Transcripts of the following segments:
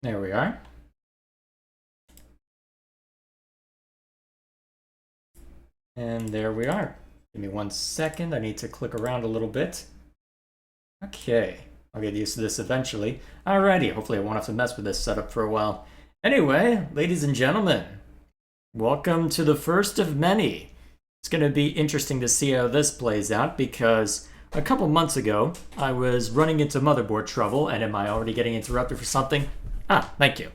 There we are. And there we are. Give me 1 second. I need to click around a little bit. Okay. I'll get used to this eventually. Alrighty. Hopefully I won't have to mess with this setup for a while. Anyway, ladies and gentlemen, welcome to the first of many. It's going to be interesting to see how this plays out because a couple months ago, I was running into motherboard trouble, and am I already getting interrupted for something? Thank you.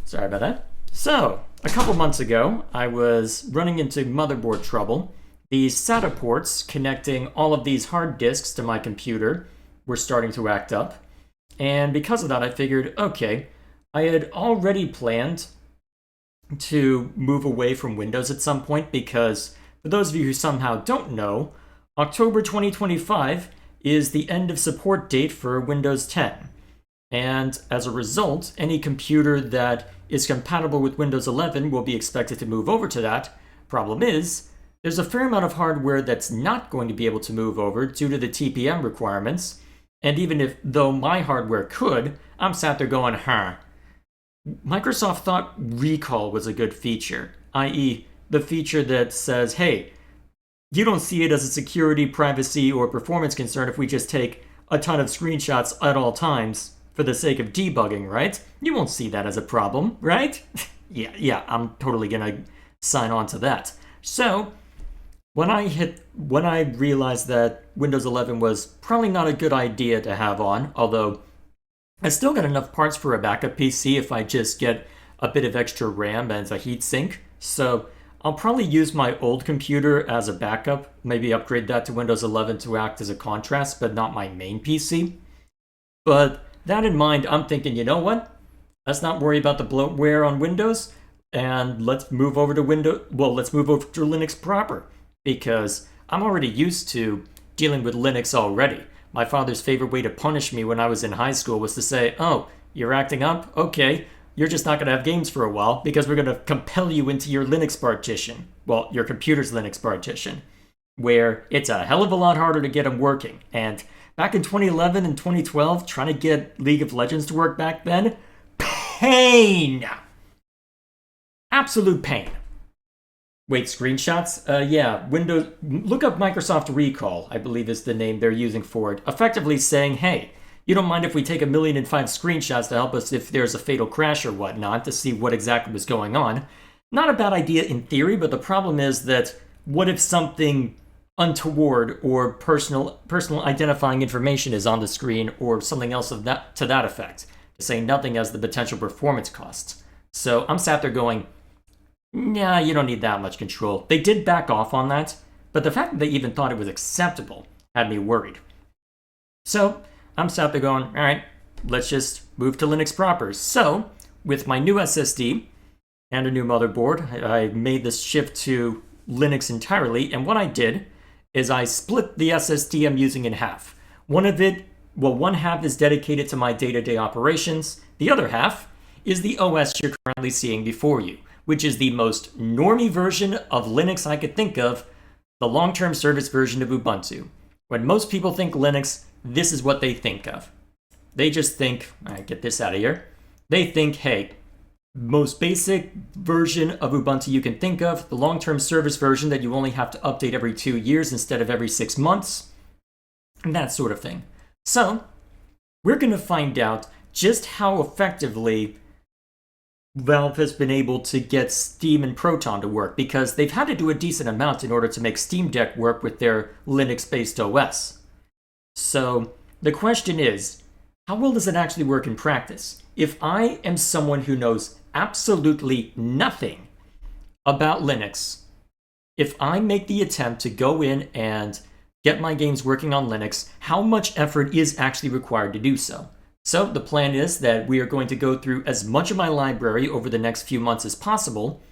Sorry about that. So, a couple months ago, I was running into motherboard trouble. The SATA ports connecting all of these hard disks to my computer were starting to act up. And because of that, I figured, okay, I had already planned to move away from Windows at some point because, for those of you who somehow don't know, October 2025 is the end of support date for Windows 10. And as a result, any computer that is compatible with Windows 11 will be expected to move over to that. Problem is, there's a fair amount of hardware that's not going to be able to move over due to the TPM requirements. And even though my hardware could, I'm sat there going, Microsoft thought recall was a good feature, i.e., the feature that says, hey, you don't see it as a security, privacy, or performance concern if we just take a ton of screenshots at all times for the sake of debugging, right? You won't see that as a problem, right? yeah, I'm totally gonna sign on to that. So, when I realized that Windows 11 was probably not a good idea to have on, although I still got enough parts for a backup PC if I just get a bit of extra RAM and a heatsink, so I'll probably use my old computer as a backup, maybe upgrade that to Windows 11 to act as a contrast, but not my main PC. But that in mind, I'm thinking, you know what? Let's not worry about the bloatware on Windows, and let's move over to let's move over to Linux proper, because I'm already used to dealing with Linux already. My father's favorite way to punish me when I was in high school was to say, oh, you're acting up? Okay, you're just not going to have games for a while because we're going to compel you into your Linux partition. Well, your computer's Linux partition, where it's a hell of a lot harder to get them working. And back in 2011 and 2012, trying to get League of Legends to work back then, pain! Absolute pain. Wait, screenshots? Yeah, Windows. Look up Microsoft Recall, I believe is the name they're using for it. Effectively saying, hey, you don't mind if we take 1,000,005 screenshots to help us if there's a fatal crash or whatnot to see what exactly was going on. Not a bad idea in theory, but the problem is that what if something untoward or personal identifying information is on the screen or something else of that to that effect, to say nothing as the potential performance costs. So I'm sat there going, nah, you don't need that much control. They did back off on that, but the fact that they even thought it was acceptable had me worried. So I'm sat there going, all right, let's just move to Linux proper. So with my new SSD and a new motherboard, I made this shift to Linux entirely, and what I did is I split the SSD I'm using in half. One half is dedicated to my day-to-day operations. The other half is the OS you're currently seeing before you, which is the most normie version of Linux I could think of, the long-term service version of Ubuntu. When most people think Linux, this is what they think of. They just think, all right, get this out of here. They think, hey, most basic version of Ubuntu you can think of, the long-term service version that you only have to update every 2 years instead of every 6 months, and that sort of thing. So, we're going to find out just how effectively Valve has been able to get Steam and Proton to work, because they've had to do a decent amount in order to make Steam Deck work with their Linux-based OS. So, the question is, how well does it actually work in practice? If I am someone who knows absolutely nothing about Linux, if I make the attempt to go in and get my games working on Linux, how much effort is actually required to do so? So the plan is that we are going to go through as much of my library over the next few months as possible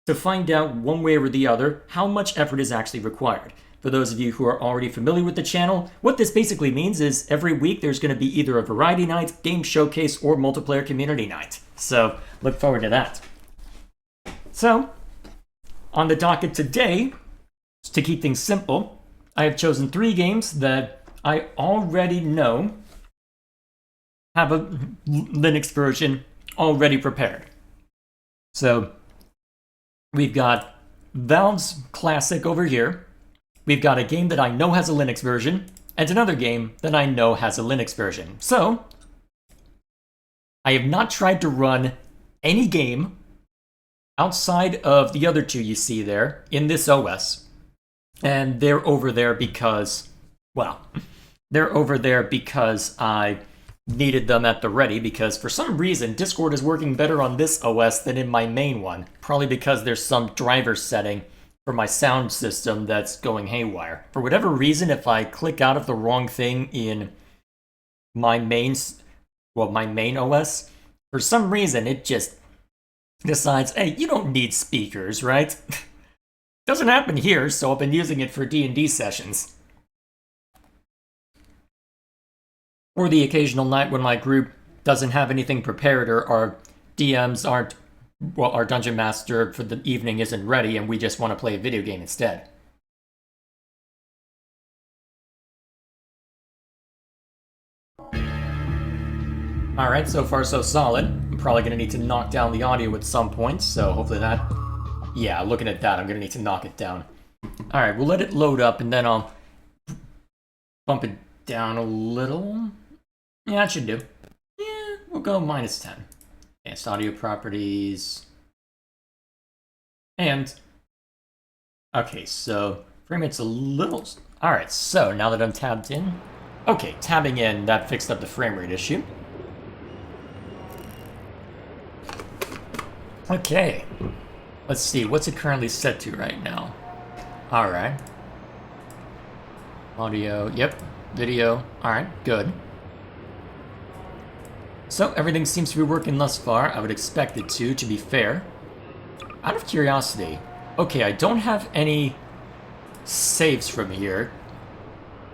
to find out one way or the other how much effort is actually required. For those of you who are already familiar with the channel, what this basically means is every week there's going to be either a variety night, game showcase, or multiplayer community night. So look forward to that. So, on the docket today, to keep things simple, I have chosen 3 games that I already know have a Linux version already prepared. So we've got Valve's Classic over here. We've got a game that I know has a Linux version, and another game that I know has a Linux version. So I have not tried to run any game outside of the other two you see there in this OS. And they're over there because, well, they're over there because I needed them at the ready, because for some reason Discord is working better on this OS than in my main one. Probably because there's some driver setting for my sound system that's going haywire. For whatever reason, if I click out of the wrong thing in my main OS, for some reason it just decides, hey, you don't need speakers, right? Doesn't happen here, so I've been using it for D&D sessions. Or the occasional night when my group doesn't have anything prepared, or our DMs aren't, well, our dungeon master for the evening isn't ready and we just want to play a video game instead. Alright, so far so solid. I'm probably going to need to knock down the audio at some point, so hopefully that... Yeah, looking at that, I'm going to need to knock it down. Alright, we'll let it load up and then I'll bump it down a little. Yeah, that should do. Yeah, we'll go -10. Advanced audio properties. And... Okay, so frame rate's a little... Alright, so now that I'm tabbed in... Okay, tabbing in, that fixed up the frame rate issue. Okay, let's see, what's it currently set to right now? Alright. Audio, yep. Video, alright, good. So, everything seems to be working thus far. I would expect it to be fair. Out of curiosity, okay, I don't have any saves from here.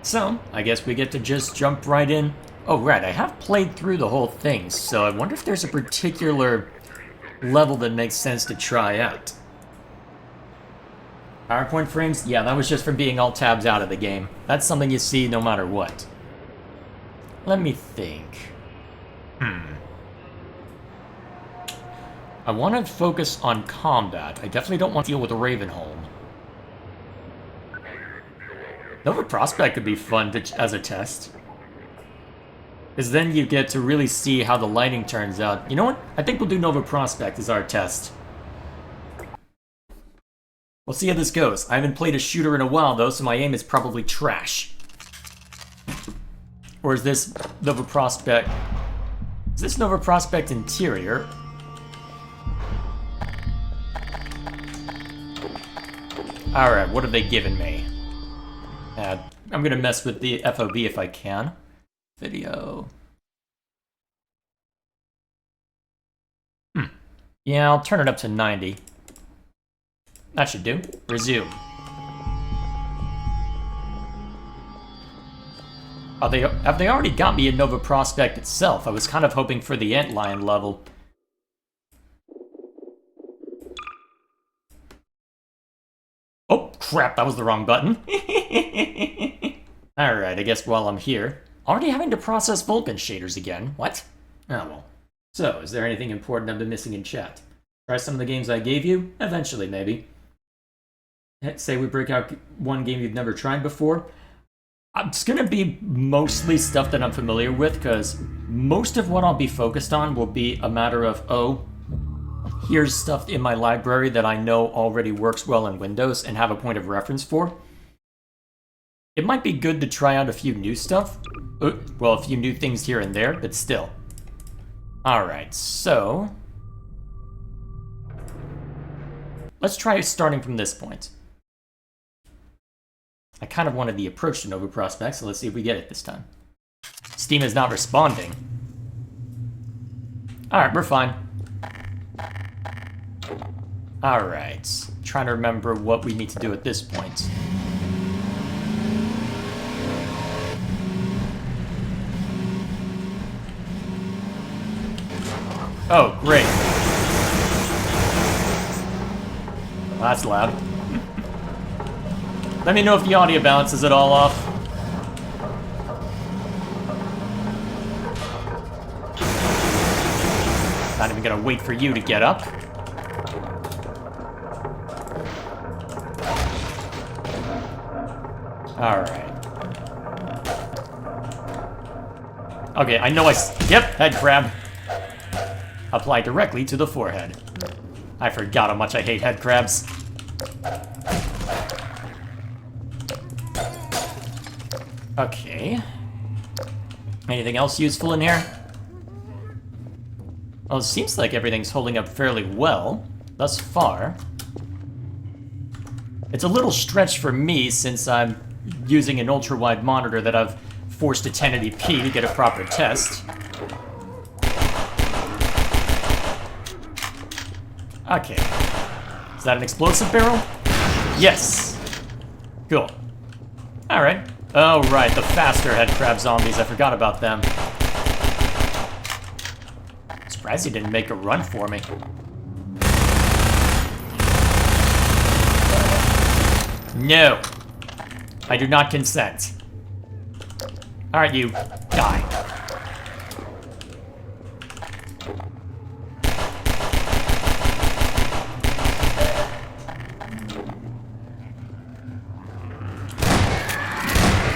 So, I guess we get to just jump right in. Oh, right, I have played through the whole thing, so I wonder if there's a particular level that makes sense to try out. PowerPoint frames? Yeah, that was just from being all tabs out of the game. That's something you see no matter what. Let me think. I want to focus on combat. I definitely don't want to deal with Ravenholm. Nova Prospect could be fun as a test. Because then you get to really see how the lighting turns out. You know what? I think we'll do Nova Prospect as our test. We'll see how this goes. I haven't played a shooter in a while, though, so my aim is probably trash. Or is this Nova Prospect... Is this Nova Prospect Interior? Alright, what have they given me? I'm gonna mess with the FOV if I can. Video. Yeah, I'll turn it up to 90. That should do. Resume. Have they already got me in Nova Prospect itself? I was kind of hoping for the Antlion level. Oh, crap, that was the wrong button. Alright, I guess while I'm here... Already having to process Vulkan shaders again. What? Oh well. So, is there anything important I've been missing in chat? Try some of the games I gave you? Eventually, maybe. Say we break out one game you've never tried before. It's gonna be mostly stuff that I'm familiar with, because most of what I'll be focused on will be a matter of, oh, here's stuff in my library that I know already works well in Windows and have a point of reference for. It might be good to try out a few new stuff. Well, a few new things here and there, but still. Alright, so... let's try starting from this point. I kind of wanted the approach to Nova Prospect, so let's see if we get it this time. Steam is not responding. Alright, we're fine. Alright, trying to remember what we need to do at this point. Oh, great. That's loud. Let me know if the audio balances it all off. Not even gonna wait for you to get up. Alright. Okay, I know yep, head crab. Apply directly to the forehead. I forgot how much I hate head crabs. Okay. Anything else useful in here? Well, it seems like everything's holding up fairly well, thus far. It's a little stretch for me since I'm using an ultra-wide monitor that I've forced to 1080p to get a proper test. Okay. Is that an explosive barrel? Yes. Cool. Alright. Oh, right, the faster head crab zombies. I forgot about them. Surprised he didn't make a run for me. No. I do not consent. Alright, you. Die.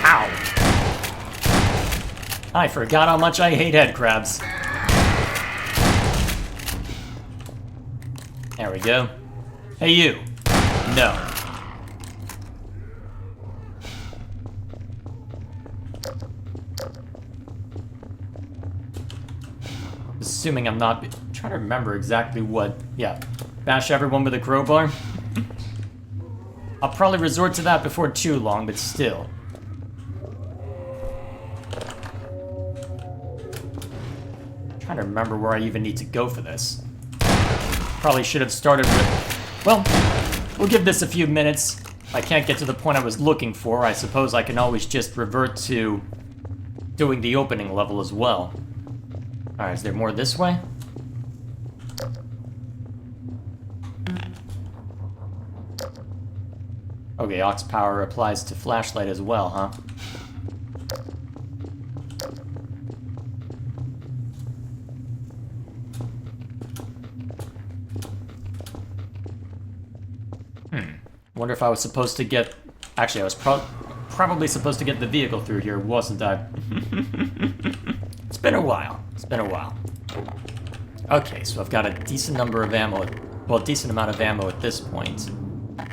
Ow. I forgot how much I hate head crabs. There we go. Hey, you. No. Assuming I'm not... trying to remember exactly what... Yeah. Bash everyone with a crowbar? I'll probably resort to that before too long, but still. Trying to remember where I even need to go for this. Probably should have started with... Well, we'll give this a few minutes. If I can't get to the point I was looking for, I suppose I can always just revert to doing the opening level as well. Alright, is there more this way? Okay, aux power applies to flashlight as well, huh? Wonder if I was supposed to get... Actually, I was probably supposed to get the vehicle through here, wasn't I? It's been a while. It's been a while. Okay, so I've got a decent number of ammo. Well, a decent amount of ammo at this point.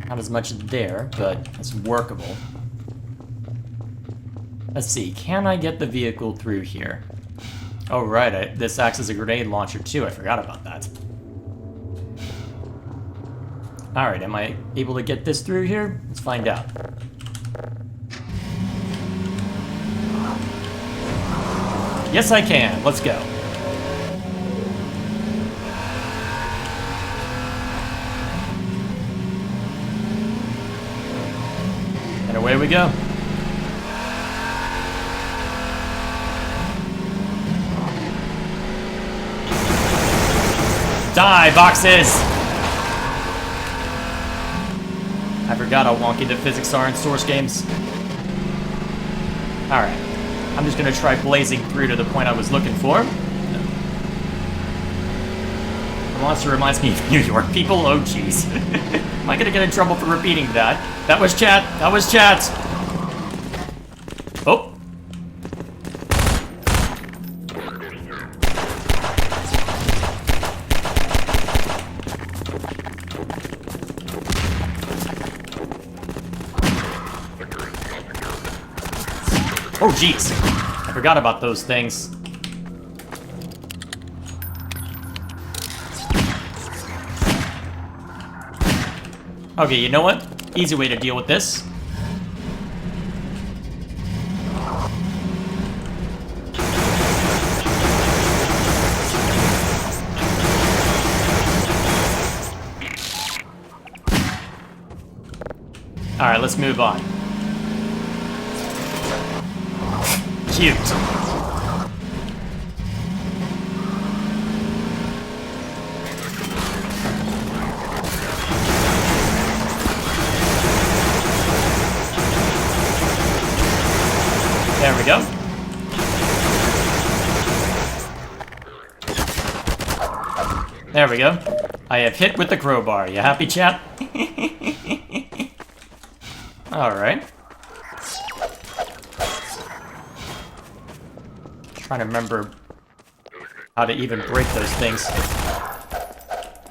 Not as much there, but it's workable. Let's see, can I get the vehicle through here? Oh, right, this acts as a grenade launcher too. I forgot about that. Alright, am I able to get this through here? Let's find out. Yes, I can. Let's go. And away we go. Die, boxes! I forgot how wonky the physics are in Source games. Alright. I'm just gonna try blazing through to the point I was looking for. The monster reminds me of New York people? Oh, jeez. Am I gonna get in trouble for repeating that? That was chat. That was chat. Oh. Oh, jeez. I forgot about those things. Okay, you know what? Easy way to deal with this. Alright, let's move on. Cute. There we go. There we go. I have hit with the crowbar. You happy, chat? Alright. Trying to remember how to even break those things.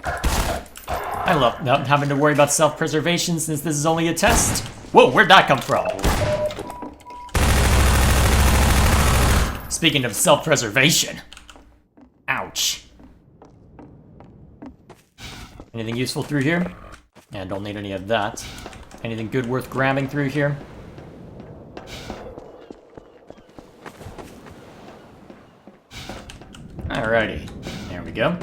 I love not having to worry about self-preservation since this is only a test. Whoa, where'd that come from? Speaking of self-preservation. Ouch. Anything useful through here? Yeah, don't need any of that. Anything good worth grabbing through here? Alrighty. There we go.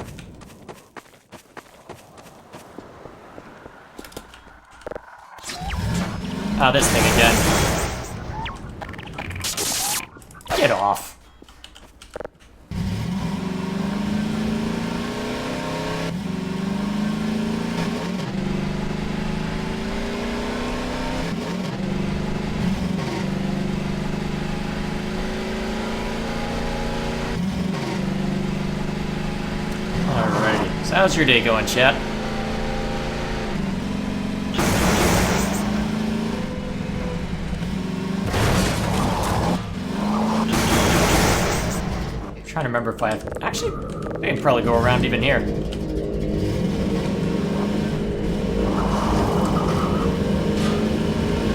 Oh, this thing again. Get off. Alrighty. So how's your day going, chat? Trying to remember if I have... Actually, I can probably go around even here.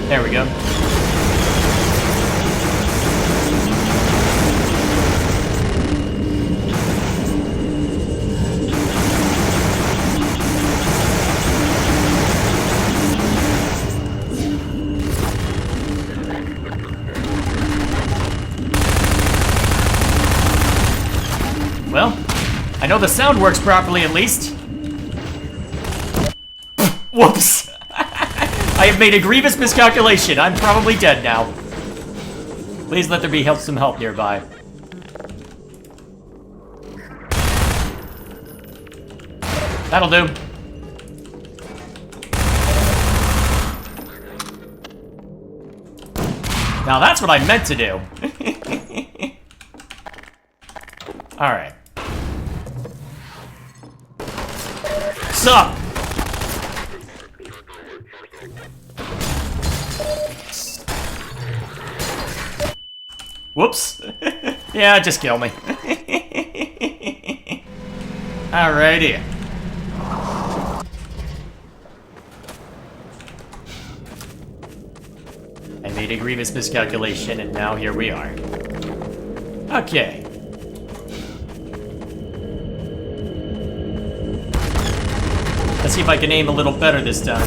There we go. Well, I know the sound works properly at least. Whoops! I have made a grievous miscalculation. I'm probably dead now. Please let there be some help nearby. That'll do. Now that's what I meant to do. Alright. Sup? Whoops. Yeah, just kill me. Alrighty. I made a grievous miscalculation, and now here we are. Okay. Let's see if I can aim a little better this time.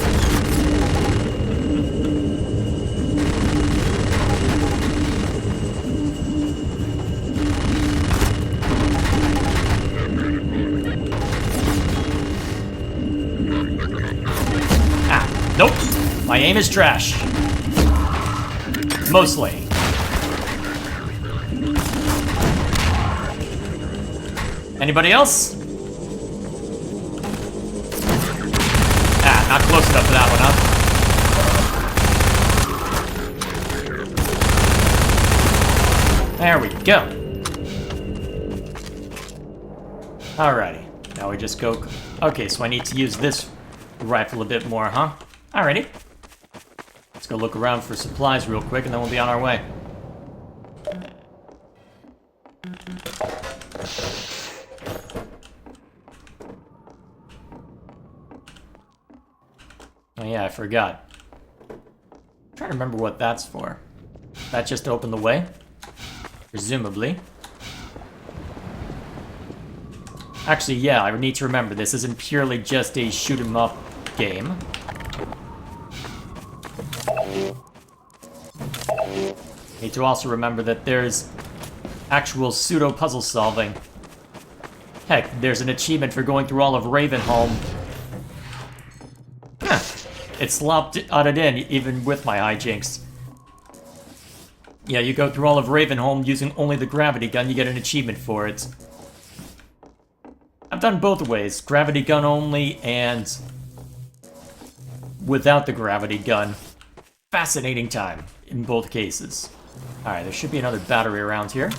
Ah, nope. My aim is trash. Mostly. Anybody else? Not close enough for that one, huh? There we go. Alrighty. Now we just go... Okay, so I need to use this rifle a bit more, huh? Alrighty. Let's go look around for supplies real quick, and then we'll be on our way. Oh yeah, I forgot. I'm trying to remember what that's for. That just to open the way? Presumably. Actually, yeah, I need to remember this isn't purely just a shoot-'em-up game. Need to also remember that there's actual pseudo-puzzle solving. Heck, there's an achievement for going through all of Ravenholm. Huh. It slotted in, even with my hijinks. Yeah, you go through all of Ravenholm using only the gravity gun, you get an achievement for it. I've done both ways, gravity gun only and without the gravity gun. Fascinating time in both cases. Alright, there should be another battery around here.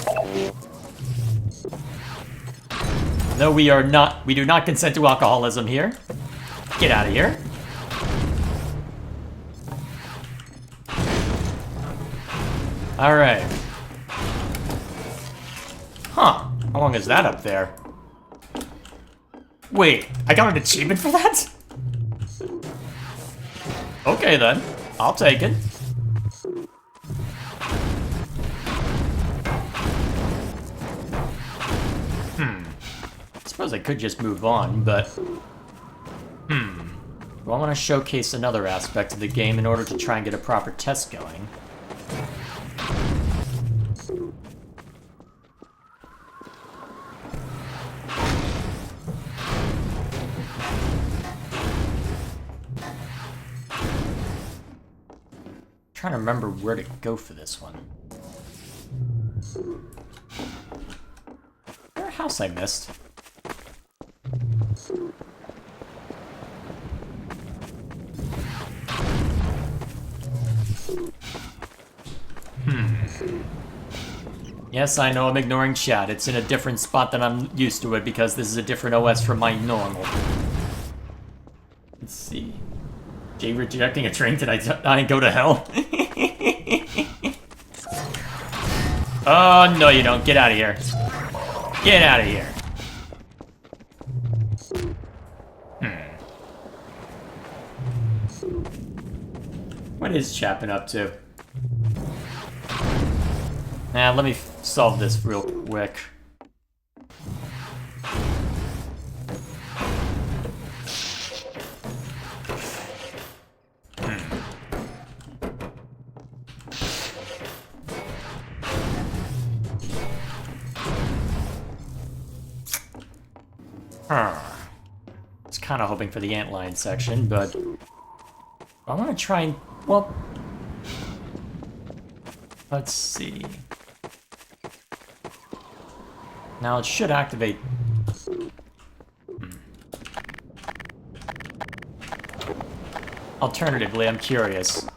No, we are not. We do not consent to alcoholism here. Get out of here. Alright. Huh. How long is that up there? Wait, I got an achievement for that? Okay then. I'll take it. I suppose I could just move on, but... Do I want to showcase another aspect of the game in order to try and get a proper test going? Trying to remember where to go for this one. Is there a house I missed? Yes, I know I'm ignoring chat. It's in a different spot than I'm used to it because this is a different OS from my normal. Let's see. Jay rejecting a train? Did I die and go to hell? Oh, no you don't. Get out of here. Get out of here. What is Chapin up to? Nah, let me solve this real quick. I was kind of hoping for the antlion section, but I want to try and, well, let's see. Now it should activate. Alternatively, I'm curious.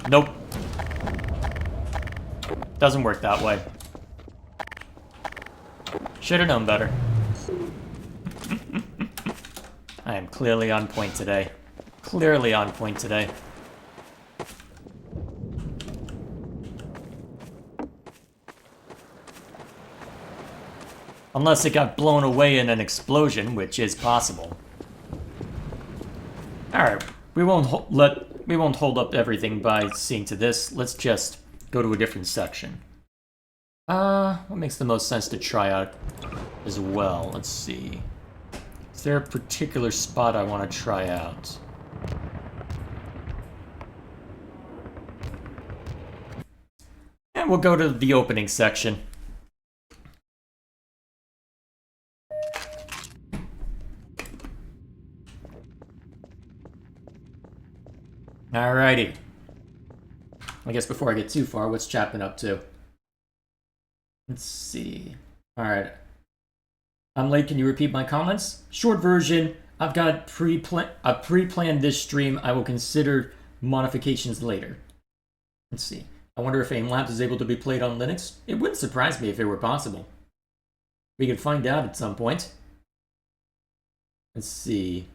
Nope. Doesn't work that way. Should have known better. I am clearly on point today. Clearly on point today. Unless it got blown away in an explosion, which is possible. Alright, we won't hold up everything by seeing to this. Let's just go to a different section. What makes the most sense to try out as well? Let's see. Is there a particular spot I want to try out? And we'll go to the opening section. Alrighty. I guess before I get too far, what's Chapin up to? Let's see. Alright. I'm late, can you repeat my comments? Short version, I've got pre-planned this stream. I will consider modifications later. Let's see. I wonder if AIM Labs is able to be played on Linux? It wouldn't surprise me if it were possible. We could find out at some point. Let's see.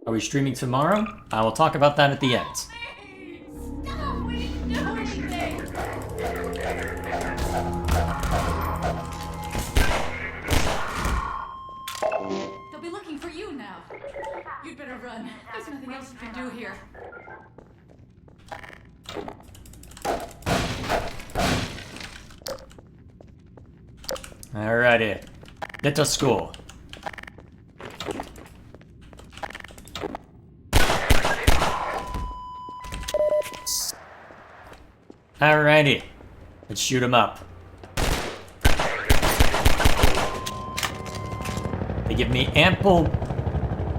Are we streaming tomorrow? I will talk about that at the end. Stop! We didn't do anything! They'll be looking for you now. You'd better run. There's nothing else you can do here. Alrighty. Get to school. Alrighty. Let's shoot him up. They give me ample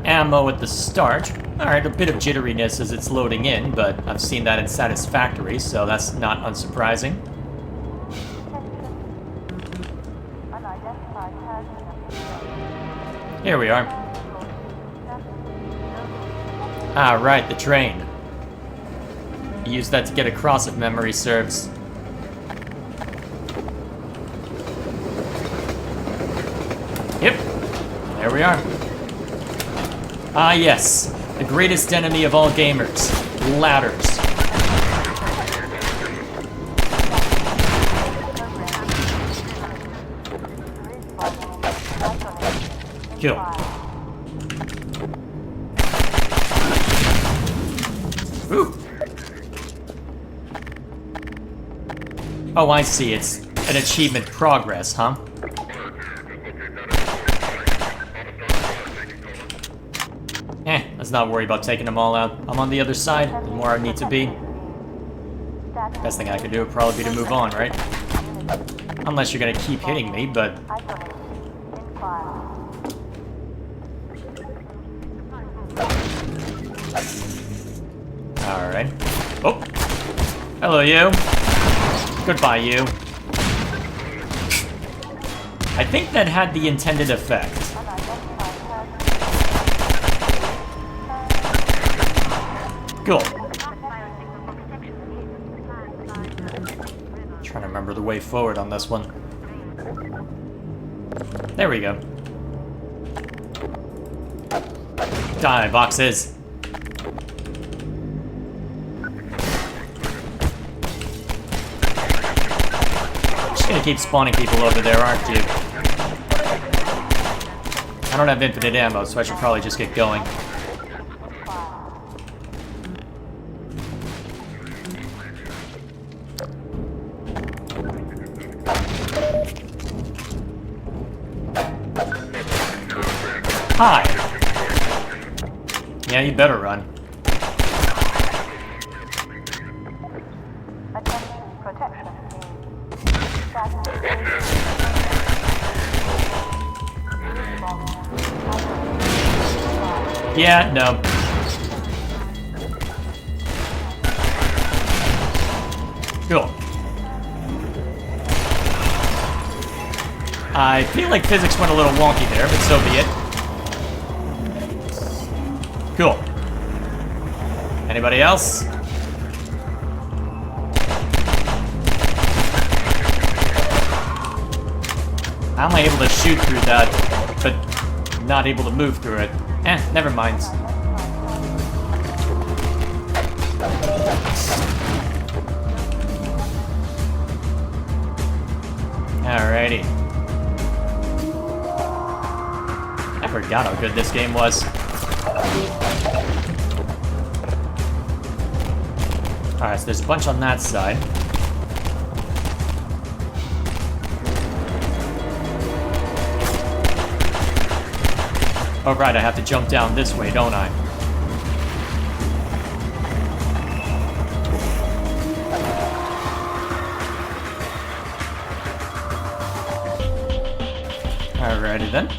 ammo at the start. Alright, a bit of jitteriness as it's loading in, but I've seen that in Satisfactory, so that's not unsurprising. Here we are. Ah, right, the train. Use that to get across if memory serves. Yep, there we are. Ah yes, the greatest enemy of all gamers, ladders. Kill. Ooh. Oh, I see, it's an achievement progress, huh? Let's not worry about taking them all out. I'm on the other side, the more I need to be. Best thing I could do would probably be to move on, right? Unless you're gonna keep hitting me, but... Alright. Oh! Hello, you. Goodbye, you. I think that had the intended effect. Cool. Trying to remember the way forward on this one. There we go. Die, boxes. Just gonna keep spawning people over there, aren't you? I don't have infinite ammo, so I should probably just get going. Hi. Yeah, you better run. Yeah, no. Cool. I feel like physics went a little wonky there, but so be it. Cool. Anybody else? How am I able to shoot through that, but not able to move through it? Never mind. Alrighty. I forgot how good this game was. Alright, so there's a bunch on that side. Oh right, I have to jump down this way, don't I? Alrighty then.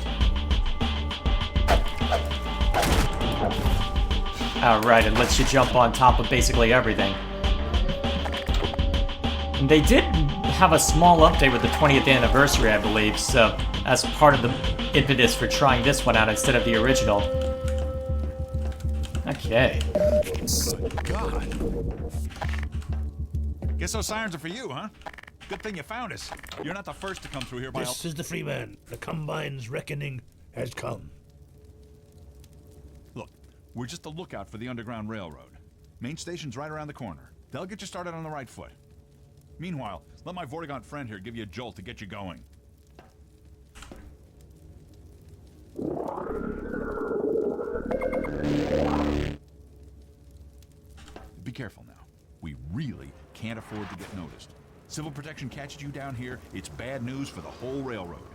Alright, it lets you jump on top of basically everything. And they did have a small update with the 20th anniversary, I believe, so that's part of the impetus for trying this one out instead of the original. Okay. Good God. Guess those sirens are for you, huh? Good thing you found us. You're not the first to come through here by This is the Freeman. The Combine's reckoning has come. Look, we're just a lookout for the Underground Railroad. Main station's right around the corner. They'll get you started on the right foot. Meanwhile, let my Vortigaunt friend here give you a jolt to get you going. Be careful now. We really can't afford to get noticed. Civil protection catches you down here, it's bad news for the whole railroad.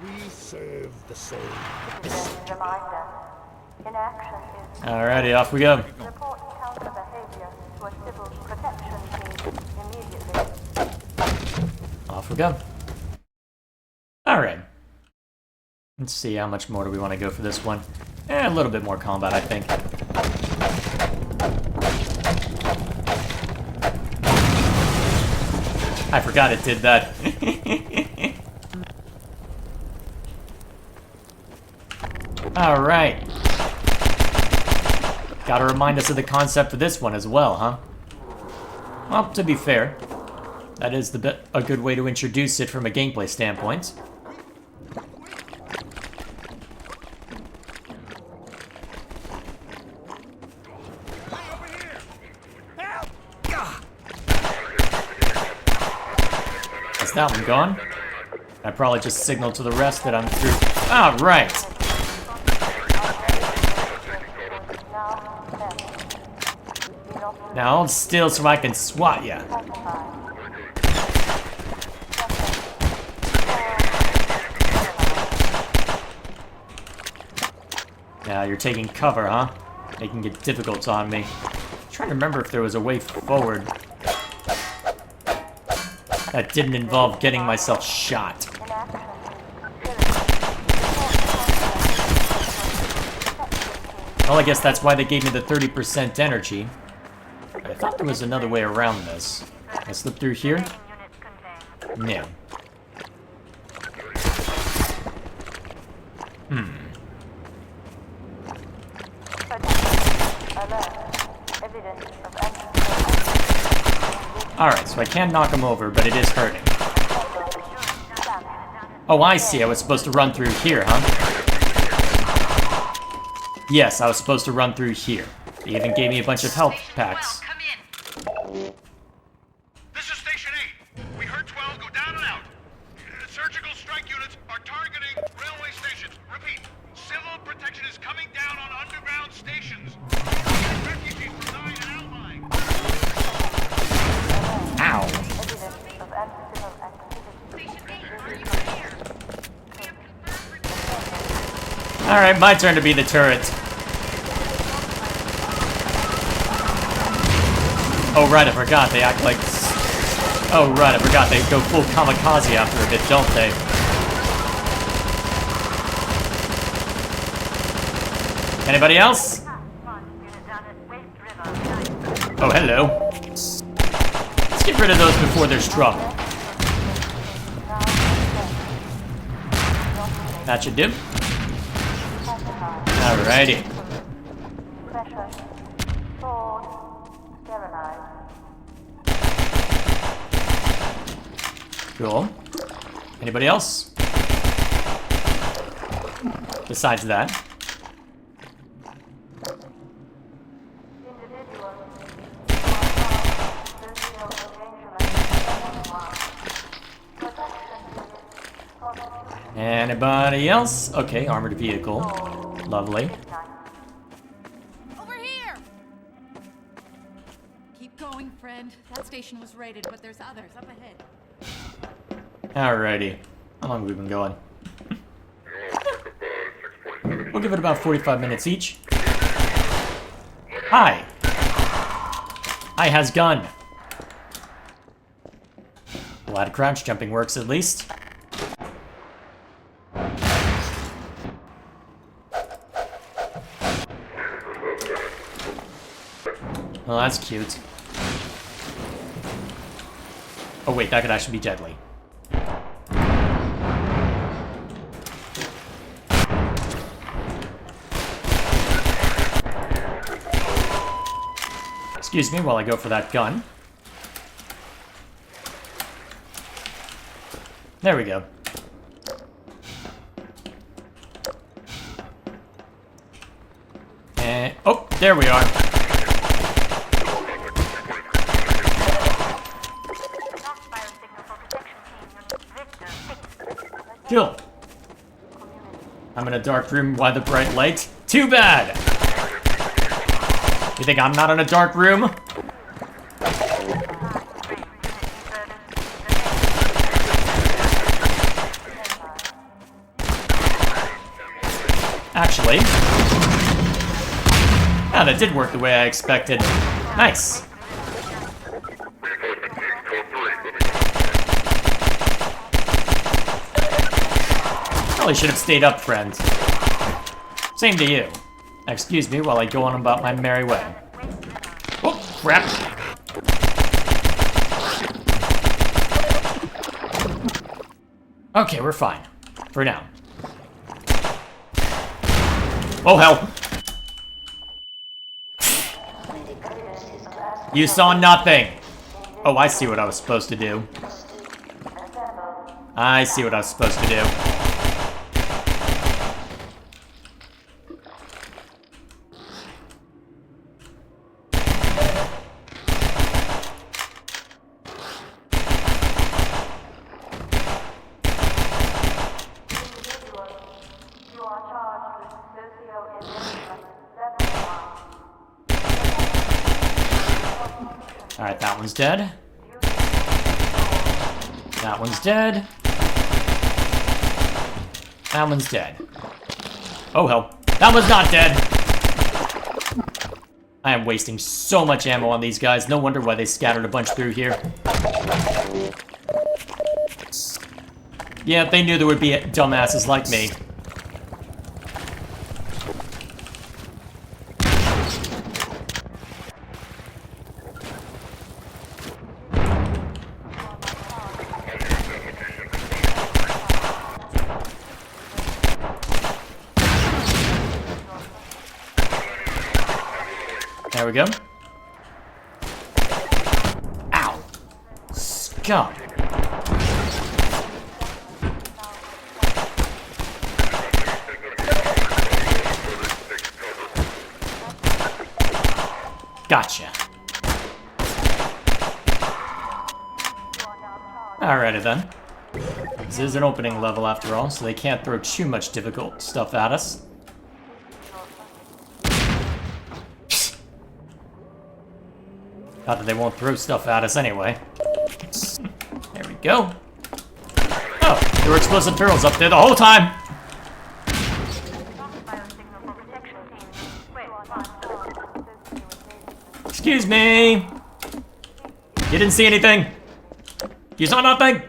We serve the same. Reminder. Inaction is Alrighty, off we go. report counter behavior to a civil protection team immediately. Off we go. Alright. Let's see, how much more do we want to go for this one? A little bit more combat, I think. I forgot it did that. Alright. Gotta remind us of the concept for this one as well, huh? Well, to be fair, that is a good way to introduce it from a gameplay standpoint. that one gone. I probably just signaled to the rest that I'm through. Ah, right. Now hold still so I can swat ya. Now you're taking cover, huh? Making it difficult on me. I'm trying to remember if there was a way forward that didn't involve getting myself shot. Well, I guess that's why they gave me the 30% energy. I thought there was another way around this. Can I slip through here? No. Alright, so I can knock him over, but it is hurting. Oh, I see. I was supposed to run through here, huh? Yes, I was supposed to run through here. They even gave me a bunch of health packs. This is Station 8. We heard 12 go down and out. Surgical strike units are targeting railway stations. Repeat, civil protection is coming down on underground stations. Refugees from 9 and outlying. Ow. Alright, my turn to be the turret. Oh right, I forgot they act like... Oh right, I forgot they go full kamikaze after a bit, don't they? Anybody else? Oh, hello. Let's get rid of those before there's trouble. That should do. Alrighty. Cool. Anybody else? Besides that. Anybody else? Okay, armored vehicle. Lovely. Over here! Keep going, friend. That station was raided, but there's others up ahead. Alrighty. How long have we been going? We'll give it about 45 minutes each. Hi! Hi has gun. Glad crouch jumping works at least. Well, that's cute. Oh wait, that could actually be deadly. Excuse me while I go for that gun. There we go. And, oh, there we are. Kill. I'm in a dark room by the bright light. Too bad! You think I'm not in a dark room? Actually. Yeah, that did work the way I expected. Nice. Probably should have stayed up, friend. Same to you. Excuse me while I go on about my merry way. Oh, crap. Okay, we're fine. For now. Oh, hell. You saw nothing. Oh, I see what I was supposed to do. I see what I was supposed to do. Alright, that one's dead. That one's dead. That one's dead. Oh hell. That one's not dead! I am wasting so much ammo on these guys. No wonder why they scattered a bunch through here. Yeah, they knew there would be dumbasses like me. There we go. Ow! Scum! Gotcha. Alrighty then. This is an opening level after all, so they can't throw too much difficult stuff at us. Not that they won't throw stuff at us anyway. There we go. Oh, there were explosive barrels up there the whole time! Excuse me! You didn't see anything? You saw nothing?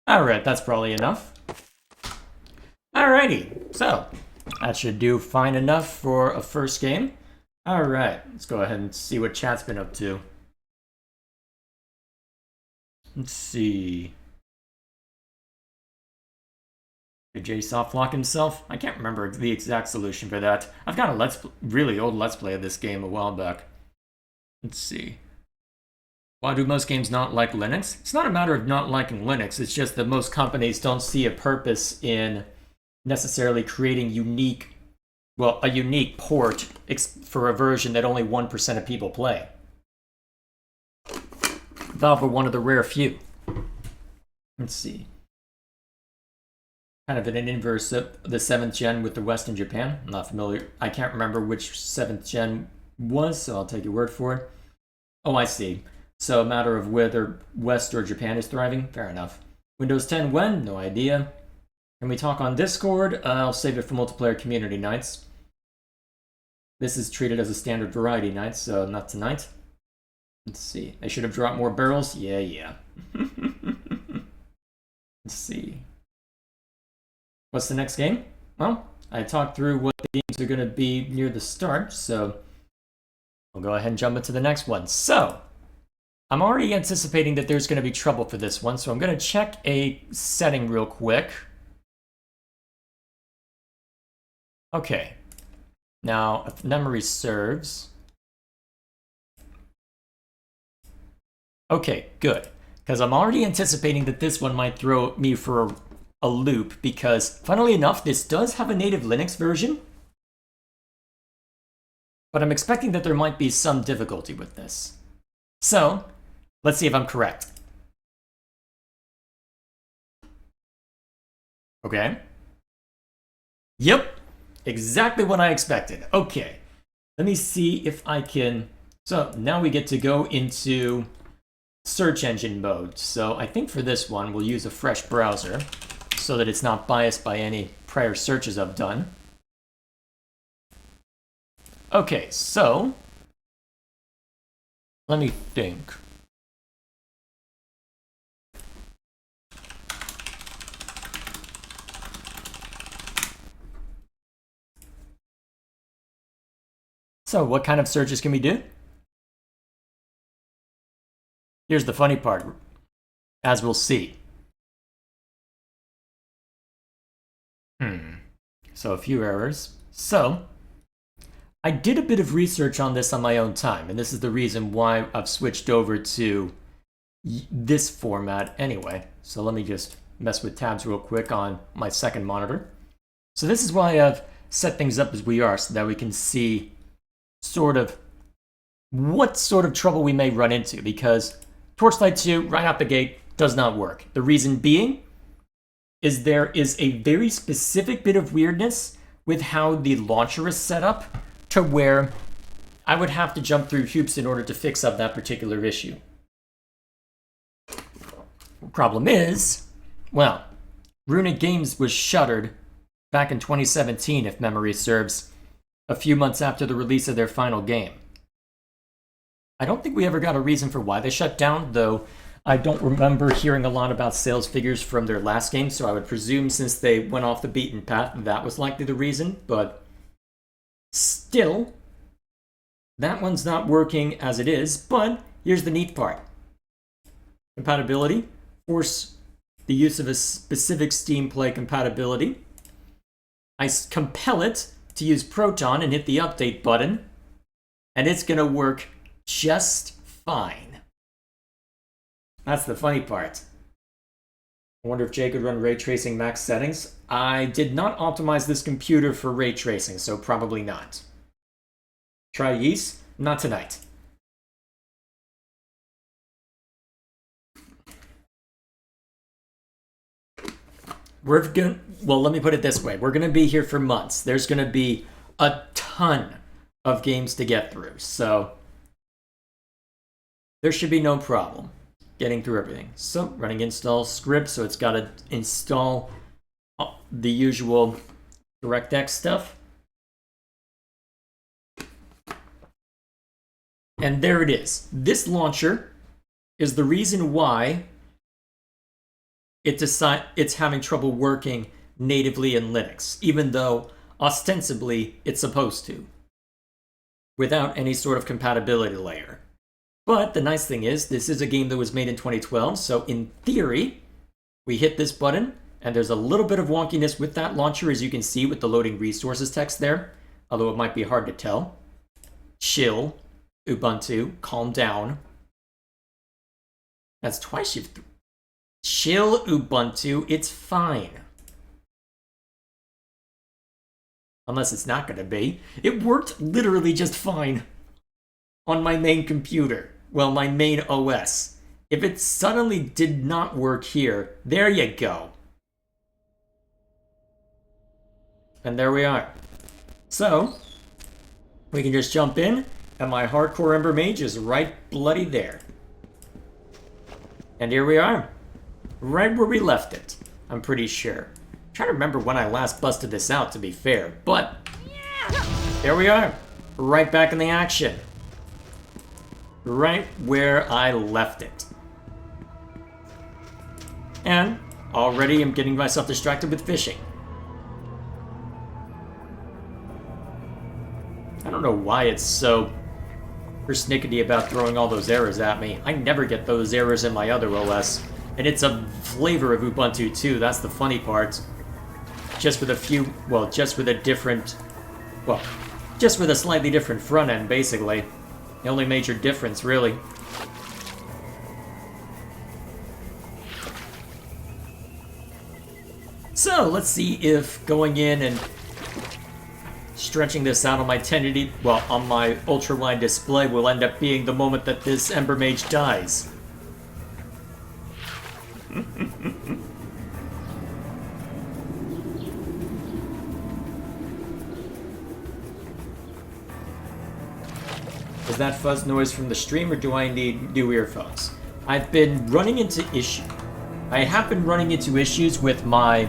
Alright, that's probably enough. Alrighty, so that should do fine enough for a first game. Alright, let's go ahead and see what chat's been up to. Let's see. Did Jay soft lock himself? I can't remember the exact solution for that. I've got a really old Let's Play of this game a while back. Let's see. Why do most games not like Linux? It's not a matter of not liking Linux, it's just that most companies don't see a purpose in necessarily creating a unique port for a version that only 1% of people play. Valve are one of the rare few. Let's see. Kind of an inverse of the 7th gen with the West and Japan. I'm not familiar. I can't remember which 7th gen was, so I'll take your word for it. Oh, I see. So a matter of whether West or Japan is thriving? Fair enough. Windows 10 when? No idea. Can we talk on Discord? I'll save it for multiplayer community nights. This is treated as a standard variety night, so not tonight. Let's see. They should have dropped more barrels? Yeah. Let's see. What's the next game? Well, I talked through what the games are going to be near the start, so we'll go ahead and jump into the next one. So, I'm already anticipating that there's going to be trouble for this one, so I'm going to check a setting real quick. Okay. Now, if memory serves... Okay, good. Because I'm already anticipating that this one might throw me for a loop, because, funnily enough, this does have a native Linux version. But I'm expecting that there might be some difficulty with this. So, let's see if I'm correct. Okay. Yep. Exactly what I expected. Okay. Let me see if I can... So, now we get to go into search engine mode. So, I think for this one, we'll use a fresh browser so that it's not biased by any prior searches I've done. Okay, so... let me think. So, what kind of searches can we do? Here's the funny part, as we'll see. So, a few errors. So, I did a bit of research on this on my own time, and this is the reason why I've switched over to this format anyway. So let me just mess with tabs real quick on my second monitor. So this is why I've set things up as we are, so that we can see sort of what sort of trouble we may run into, because Torchlight 2, right out the gate, does not work. The reason being is there is a very specific bit of weirdness with how the launcher is set up, to where I would have to jump through hoops in order to fix up that particular issue. Problem is, well, Runic Games was shuttered back in 2017, if memory serves, a few months after the release of their final game. I don't think we ever got a reason for why they shut down, though I don't remember hearing a lot about sales figures from their last game, so I would presume since they went off the beaten path, that was likely the reason, but still, that one's not working as it is, but here's the neat part. Compatibility, force the use of a specific Steam Play compatibility. I compel it to use Proton and hit the update button, and it's gonna work just fine. That's the funny part. I wonder if Jay could run ray tracing max settings. I did not optimize this computer for ray tracing, so probably not. Try Yeast? Not tonight. Well, let me put it this way. We're gonna be here for months. There's gonna be a ton of games to get through, so there should be no problem getting through everything. So, running install script, so it's got to install the usual DirectX stuff. And there it is. This launcher is the reason why it's having trouble working natively in Linux, even though ostensibly it's supposed to, without any sort of compatibility layer. But the nice thing is, this is a game that was made in 2012, so in theory, we hit this button, and there's a little bit of wonkiness with that launcher, as you can see with the loading resources text there, although it might be hard to tell. Chill, Ubuntu, calm down. That's twice you've... Chill, Ubuntu, it's fine. Unless it's not going to be. It worked literally just fine on my main computer. Well, my main OS. If it suddenly did not work here, there you go. And there we are. So, we can just jump in, and my hardcore Ember Mage is right bloody there. And here we are. Right where we left it, I'm pretty sure. I'm trying to remember when I last busted this out, to be fair, but there we are. Right back in the action. Right where I left it. And already I'm getting myself distracted with fishing. I don't know why it's so persnickety about throwing all those errors at me. I never get those errors in my other OS. And it's a flavor of Ubuntu too, that's the funny part. Just with a few, well, just with a different, well, just with a slightly different front end, basically. The only major difference, really. So, let's see if going in and stretching this out on my 1080, well, on my ultra-wide display will end up being the moment that this Ember Mage dies. Is that fuzz noise from the stream, or do I need new earphones? I've been running into I have been running into issues with my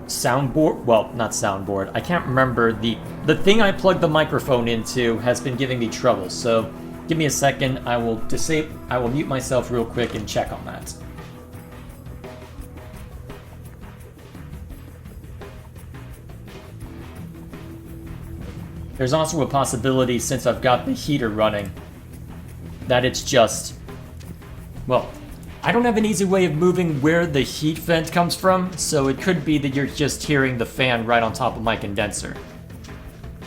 soundboard. Well, not soundboard. I can't remember the thing I plugged the microphone into has been giving me trouble. So, give me a second. I will mute myself real quick and check on that. There's also a possibility, since I've got the heater running, that it's just... Well, I don't have an easy way of moving where the heat vent comes from, so it could be that you're just hearing the fan right on top of my condenser.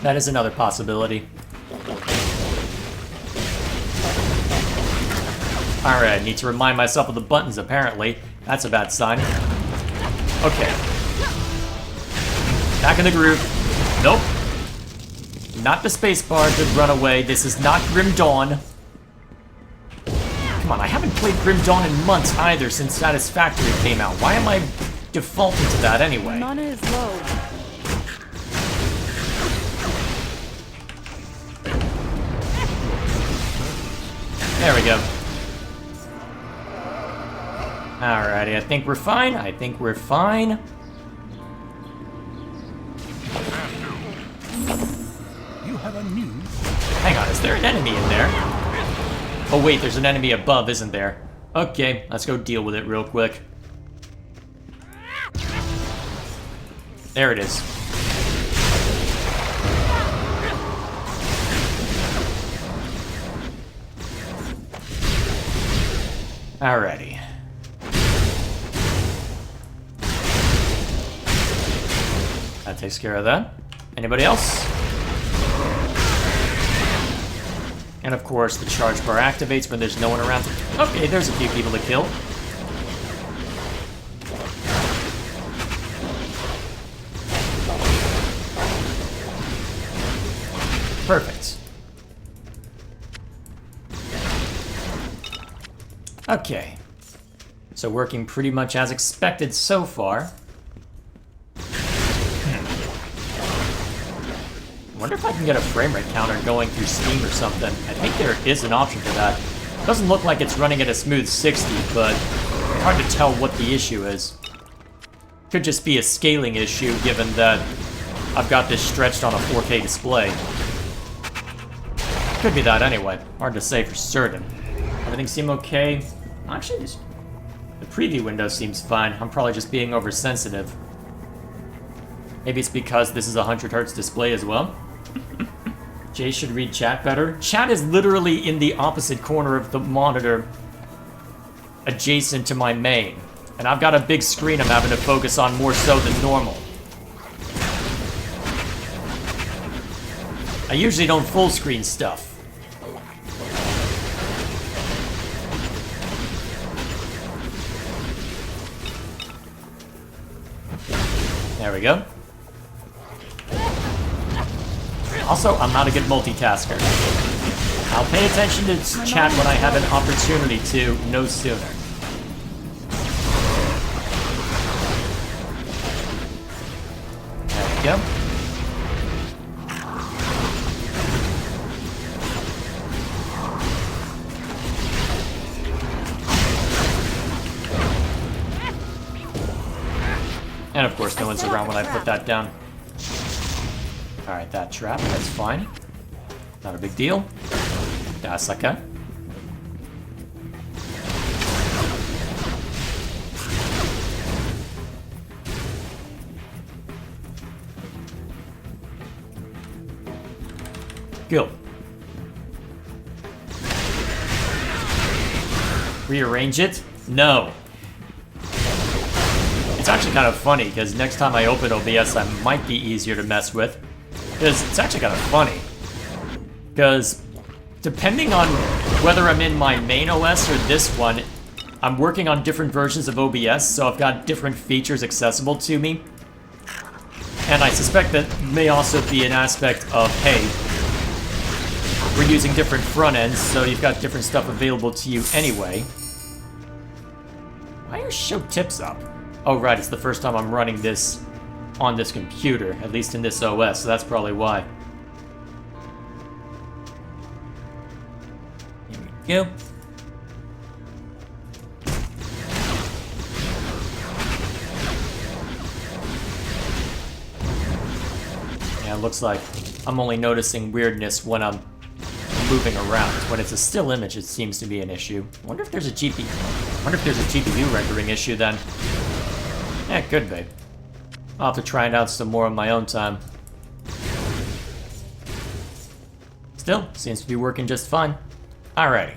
That is another possibility. Alright, I need to remind myself of the buttons, apparently. That's a bad sign. Okay. Back in the groove. Nope. Not the spacebar to run away. This is not Grim Dawn. Come on, I haven't played Grim Dawn in months either since Satisfactory came out. Why am I defaulting to that anyway? Mana is low. There we go. Alrighty, I think we're fine. I think we're fine. You have a new... Hang on, is there an enemy in there? Oh wait, there's an enemy above, isn't there? Okay, let's go deal with it real quick. There it is. Alrighty. That takes care of that. Anybody else? And of course, the charge bar activates when there's no one around. Okay, there's a few people to kill. Perfect. Okay. So working pretty much as expected so far. I wonder if I can get a frame rate counter going through Steam or something. I think there is an option for that. Doesn't look like it's running at a smooth 60, but it's hard to tell what the issue is. Could just be a scaling issue, given that I've got this stretched on a 4K display. Could be that anyway. Hard to say for certain. Everything seem okay? Actually, the preview window seems fine. I'm probably just being oversensitive. Maybe it's because this is a 100Hz display as well. Jay should read chat better. Chat is literally in the opposite corner of the monitor, adjacent to my main. And I've got a big screen I'm having to focus on more so than normal. I usually don't full screen stuff. There we go. Also, I'm not a good multitasker. I'll pay attention to chat when I have an opportunity to, no sooner. There we go. And of course, no one's around when I put that down. Alright, that trap, that's fine. Not a big deal. That's okay. Go. Rearrange it? No. It's actually kind of funny, because next time I open OBS, I might be easier to mess with. Because it's actually kind of funny. Because depending on whether I'm in my main OS or this one, I'm working on different versions of OBS, so I've got different features accessible to me. And I suspect that may also be an aspect of, hey, we're using different front ends, so you've got different stuff available to you anyway. Why are show tips up? Oh right, it's the first time I'm running this on this computer, at least in this OS, so that's probably why. Here we go. Yeah, it looks like I'm only noticing weirdness when I'm moving around. When it's a still image, it seems to be an issue. I wonder if there's a GPU rendering issue then. Yeah, it could be. I'll have to try it out some more on my own time. Still, seems to be working just fine. Alrighty.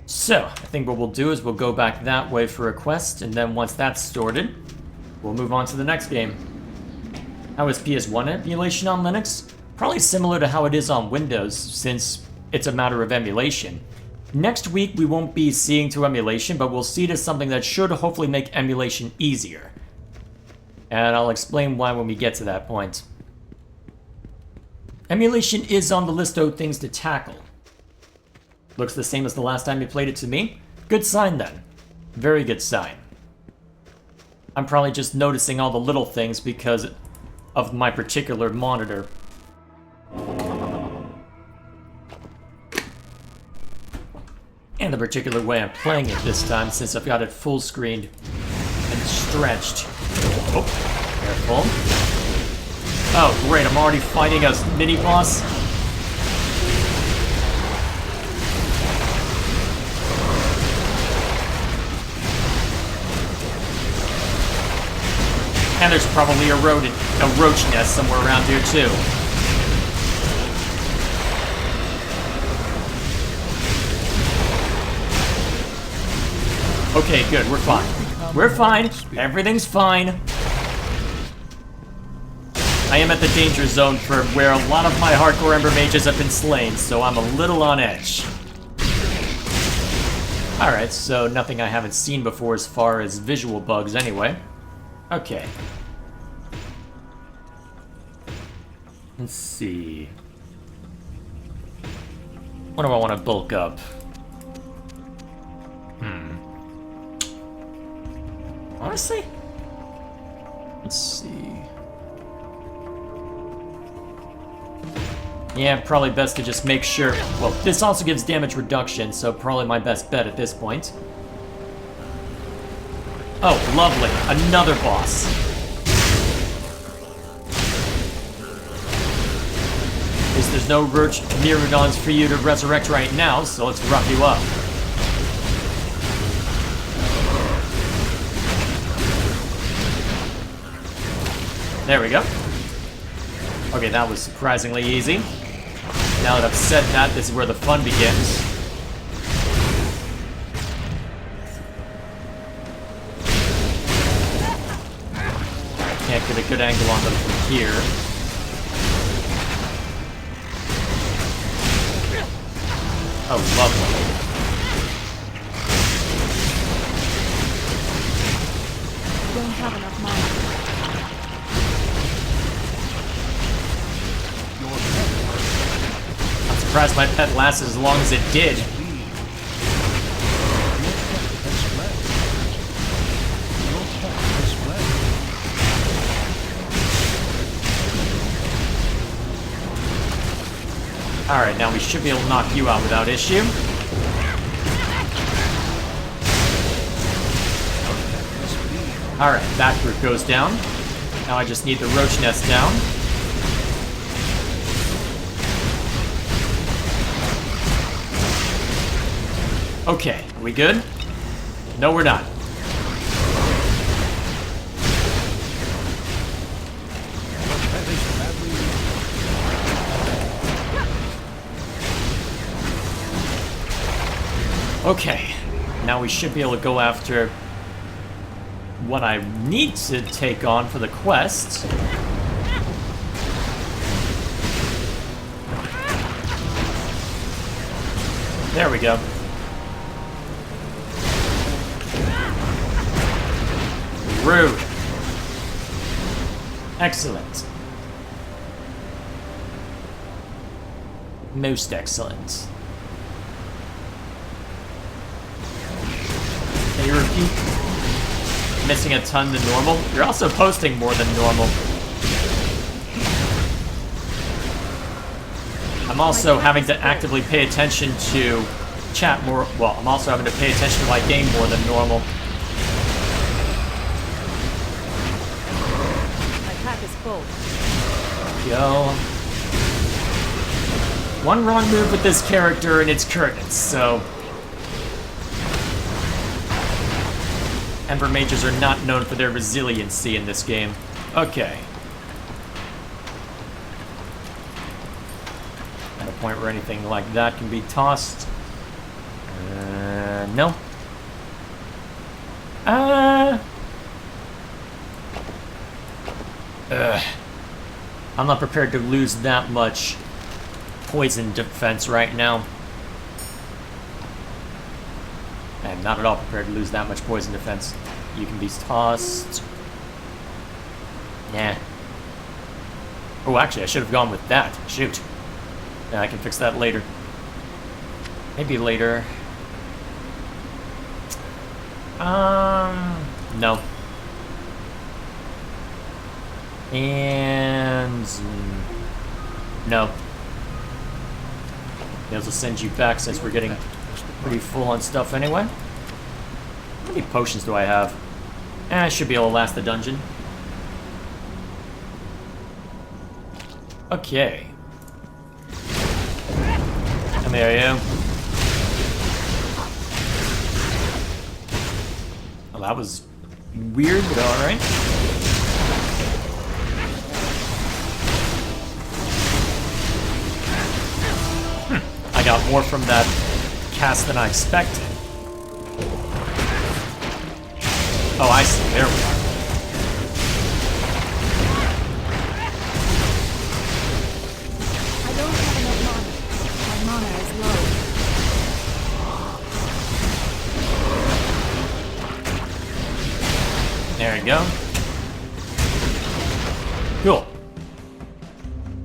So, I think what we'll do is we'll go back that way for a quest, and then once that's sorted, we'll move on to the next game. How is PS1 emulation on Linux? Probably similar to how it is on Windows, since it's a matter of emulation. Next week, we won't be seeing to emulation, but we'll see it as something that should hopefully make emulation easier. And I'll explain why when we get to that point. Emulation is on the list of things to tackle. Looks the same as the last time you played it to me? Good sign then. Very good sign. I'm probably just noticing all the little things because of my particular monitor. particular way I'm playing it this time, since I've got it full screened and stretched. Oh, careful. Oh, great, I'm already fighting a mini-boss. And there's probably a roach nest somewhere around here, too. Okay, good, we're fine. We're fine. Everything's fine. I am at the danger zone for where a lot of my hardcore Ember Mages have been slain, so I'm a little on edge. Alright, so nothing I haven't seen before as far as visual bugs anyway. Okay. Let's see. What do I want to bulk up? Honestly? Let's see. Yeah, probably best to just make sure. Well, this also gives damage reduction, so probably my best bet at this point. Oh, lovely. Another boss. At least there's no roach Myrmidons for you to resurrect right now, so let's rough you up. There we go. Okay, that was surprisingly easy. Now that I've said that, this is where the fun begins. Can't get a good angle on them from here. Oh, lovely. Don't have enough money. I'm surprised my pet lasted as long as it did. Alright, now we should be able to knock you out without issue. Alright, that group goes down. Now I just need the roach nest down. Okay, are we good? No, we're not. Okay, now we should be able to go after what I need to take on for the quest. There we go. Rude. Excellent. Most excellent. Can you repeat? Missing a ton than normal? You're also posting more than normal. I'm also having to actively pay attention to chat more. Well, I'm also having to pay attention to my game more than normal. My pack is full. Go. One wrong move with this character and it's curtains, so... Ember Mages are not known for their resiliency in this game. Okay. At a point where anything like that can be tossed. No. I'm not prepared to lose that much poison defense right now. I'm not at all prepared to lose that much poison defense. You can be tossed. Nah. Oh, actually, I should have gone with that. Shoot. Yeah, I can fix that later. Maybe later. No. And... no. Be able to send you back since we're getting Pretty full on stuff anyway. How many potions do I have? I should be able to last the dungeon. Okay. Come here, you. Well, that was weird, but alright. I got more from that cast than I expected. Oh, I see. There we are. I don't have enough mana. My mana is low. There we go. Cool.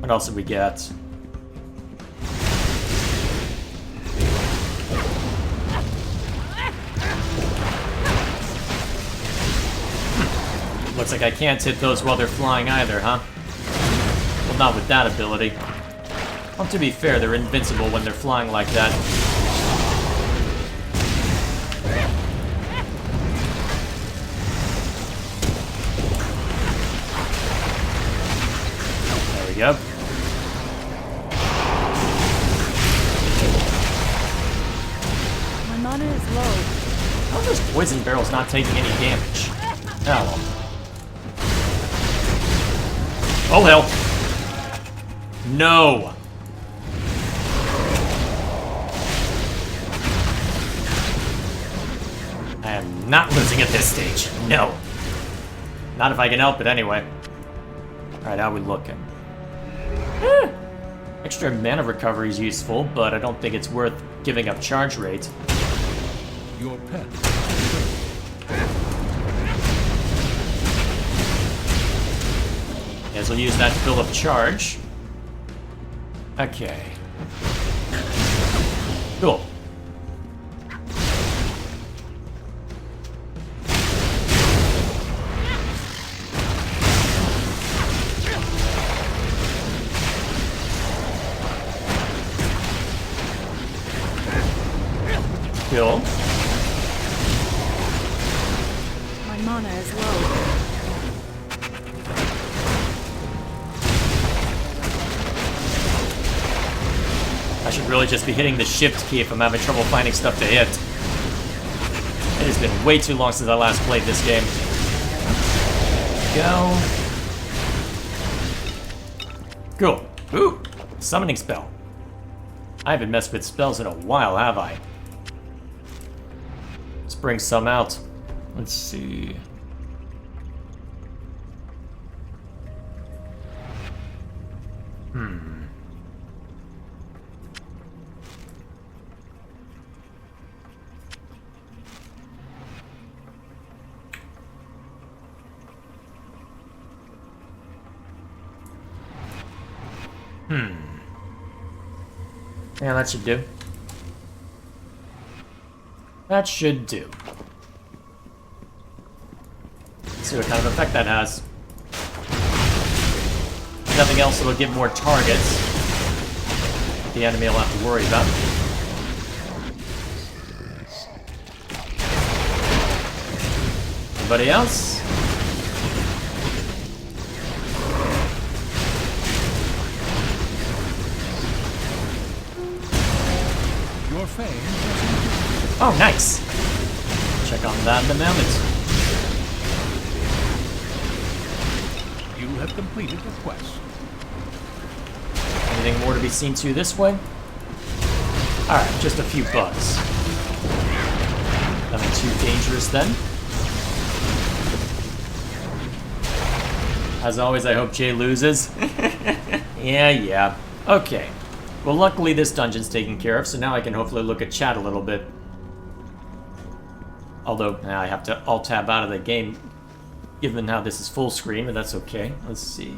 What else did we get? Looks like I can't hit those while they're flying either, huh? Well, not with that ability. Well, to be fair, they're invincible when they're flying like that. There we go. My mana is low. How are those poison barrels not taking any damage? Oh well. Oh hell. No. I am not losing at this stage. No. Not if I can help it anyway. Alright, how are we looking? Extra mana recovery is useful, but I don't think it's worth giving up charge rate. Your pet. Yes, we'll use that to build up charge. Okay. Cool. Cool. My mana is low. I should really just be hitting the shift key if I'm having trouble finding stuff to hit. It has been way too long since I last played this game. Go. Cool. Ooh, summoning spell. I haven't messed with spells in a while, have I? Let's bring some out. Let's see. Yeah, that should do. That should do. Let's see what kind of effect that has. If nothing else, it'll get more targets. The enemy will have to worry about. Anybody else? Your fame. Oh, nice. Check on that in a moment. You have completed the quest. Anything more to be seen to this way? Alright, just a few bugs. Nothing too dangerous then. As always, I hope Jay loses. Yeah. Okay. Well, luckily this dungeon's taken care of, so now I can hopefully look at chat a little bit. Although, I have to alt-tab out of the game, given how this is full screen, but that's okay. Let's see.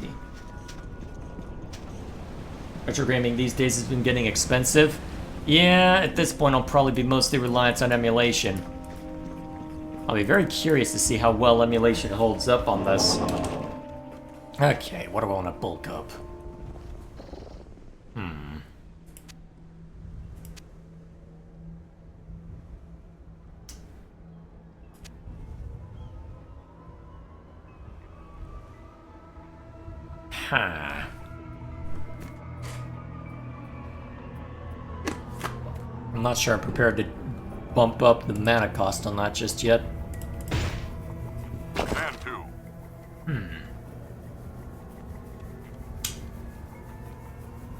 Retro gaming these days has been getting expensive. Yeah, at this point I'll probably be mostly reliant on emulation. I'll be very curious to see how well emulation holds up on this. Okay, what do I want to bulk up? Ha. I'm not sure I'm prepared to bump up the mana cost on that just yet. And 2.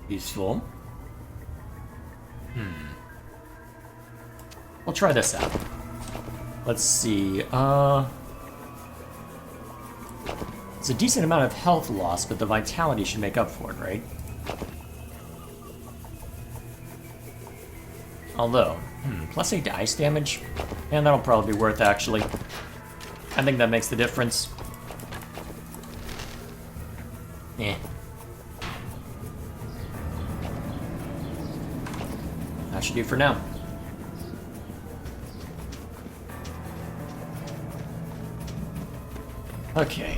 Useful. We'll try this out. Let's see, it's a decent amount of health loss, but the vitality should make up for it, right? Although, plus 8 to ice damage, and that'll probably be worth actually. I think that makes the difference. Eh. That should do for now. Okay.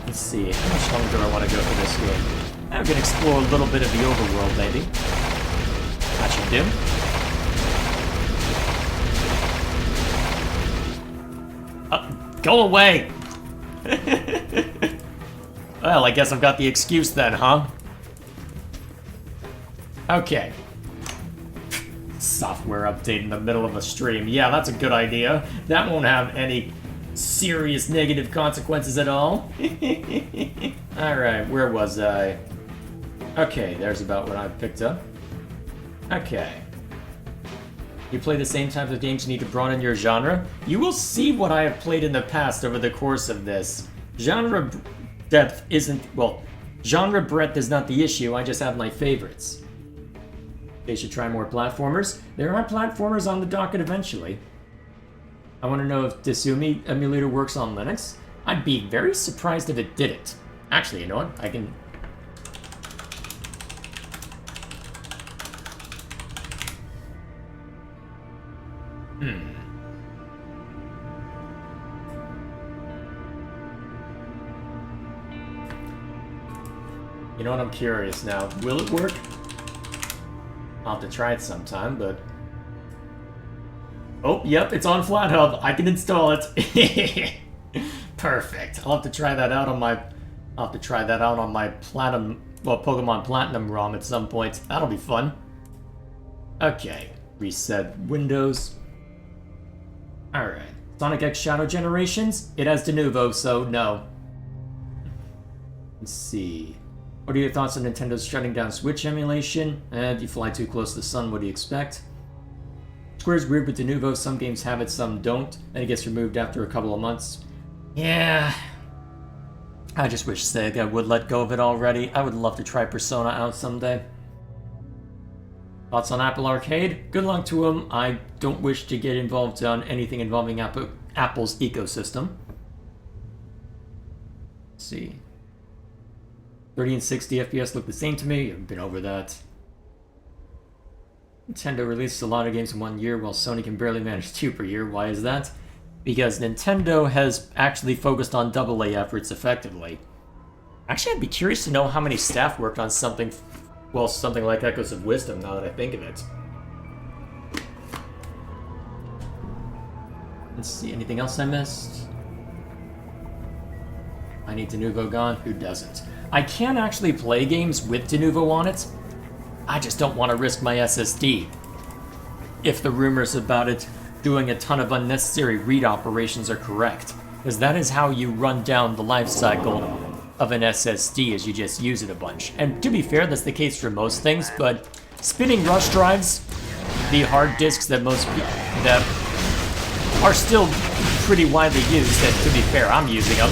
Let's see, how much longer do I want to go for this game? I'm gonna explore a little bit of the overworld, maybe. That should do. Go away! Well, I guess I've got the excuse then, huh? Okay. Software update in the middle of a stream. Yeah, that's a good idea. That won't have any serious negative consequences at all. Alright, where was I? Okay, there's about what I picked up. Okay. You play the same types of games you need to broaden your genre? You will see what I have played in the past over the course of this. Genre depth isn't... well, genre breadth is not the issue, I just have my favorites. They should try more platformers. There are platformers on the docket eventually. I want to know if Desumi emulator works on Linux. I'd be very surprised if it didn't. Actually, you know what? I can... You know what? I'm curious now. Will it work? I'll have to try it sometime, but... Oh, yep, it's on FlatHub. I can install it. Perfect. I'll have to try that out on my... I'll have to try that out on my Platinum... well, Pokemon Platinum ROM at some point. That'll be fun. Okay. Reset Windows. Alright. Sonic X Shadow Generations? It has Denuvo, so no. Let's see... What are your thoughts on Nintendo's shutting down Switch emulation? If you fly too close to the sun, what do you expect? Square's weird with Denuvo. Some games have it, some don't. And it gets removed after a couple of months. Yeah. I just wish Sega would let go of it already. I would love to try Persona out someday. Thoughts on Apple Arcade? Good luck to them. I don't wish to get involved on anything involving Apple's ecosystem. Let's see. 30 and 60 FPS look the same to me. I've been over that. Nintendo releases a lot of games in 1 year while Sony can barely manage 2 per year. Why is that? Because Nintendo has actually focused on AA efforts effectively. Actually, I'd be curious to know how many staff worked on something, well, something like Echoes of Wisdom, now that I think of it. Let's see, anything else I missed? I need Denuvo gone. Who doesn't? I can actually play games with Denuvo on it. I just don't want to risk my SSD. If the rumors about it doing a ton of unnecessary read operations are correct. Because that is how you run down the life cycle of an SSD, is you just use it a bunch. And to be fair, that's the case for most things, but spinning rush drives, the hard disks that that are still pretty widely used, and to be fair, I'm using them.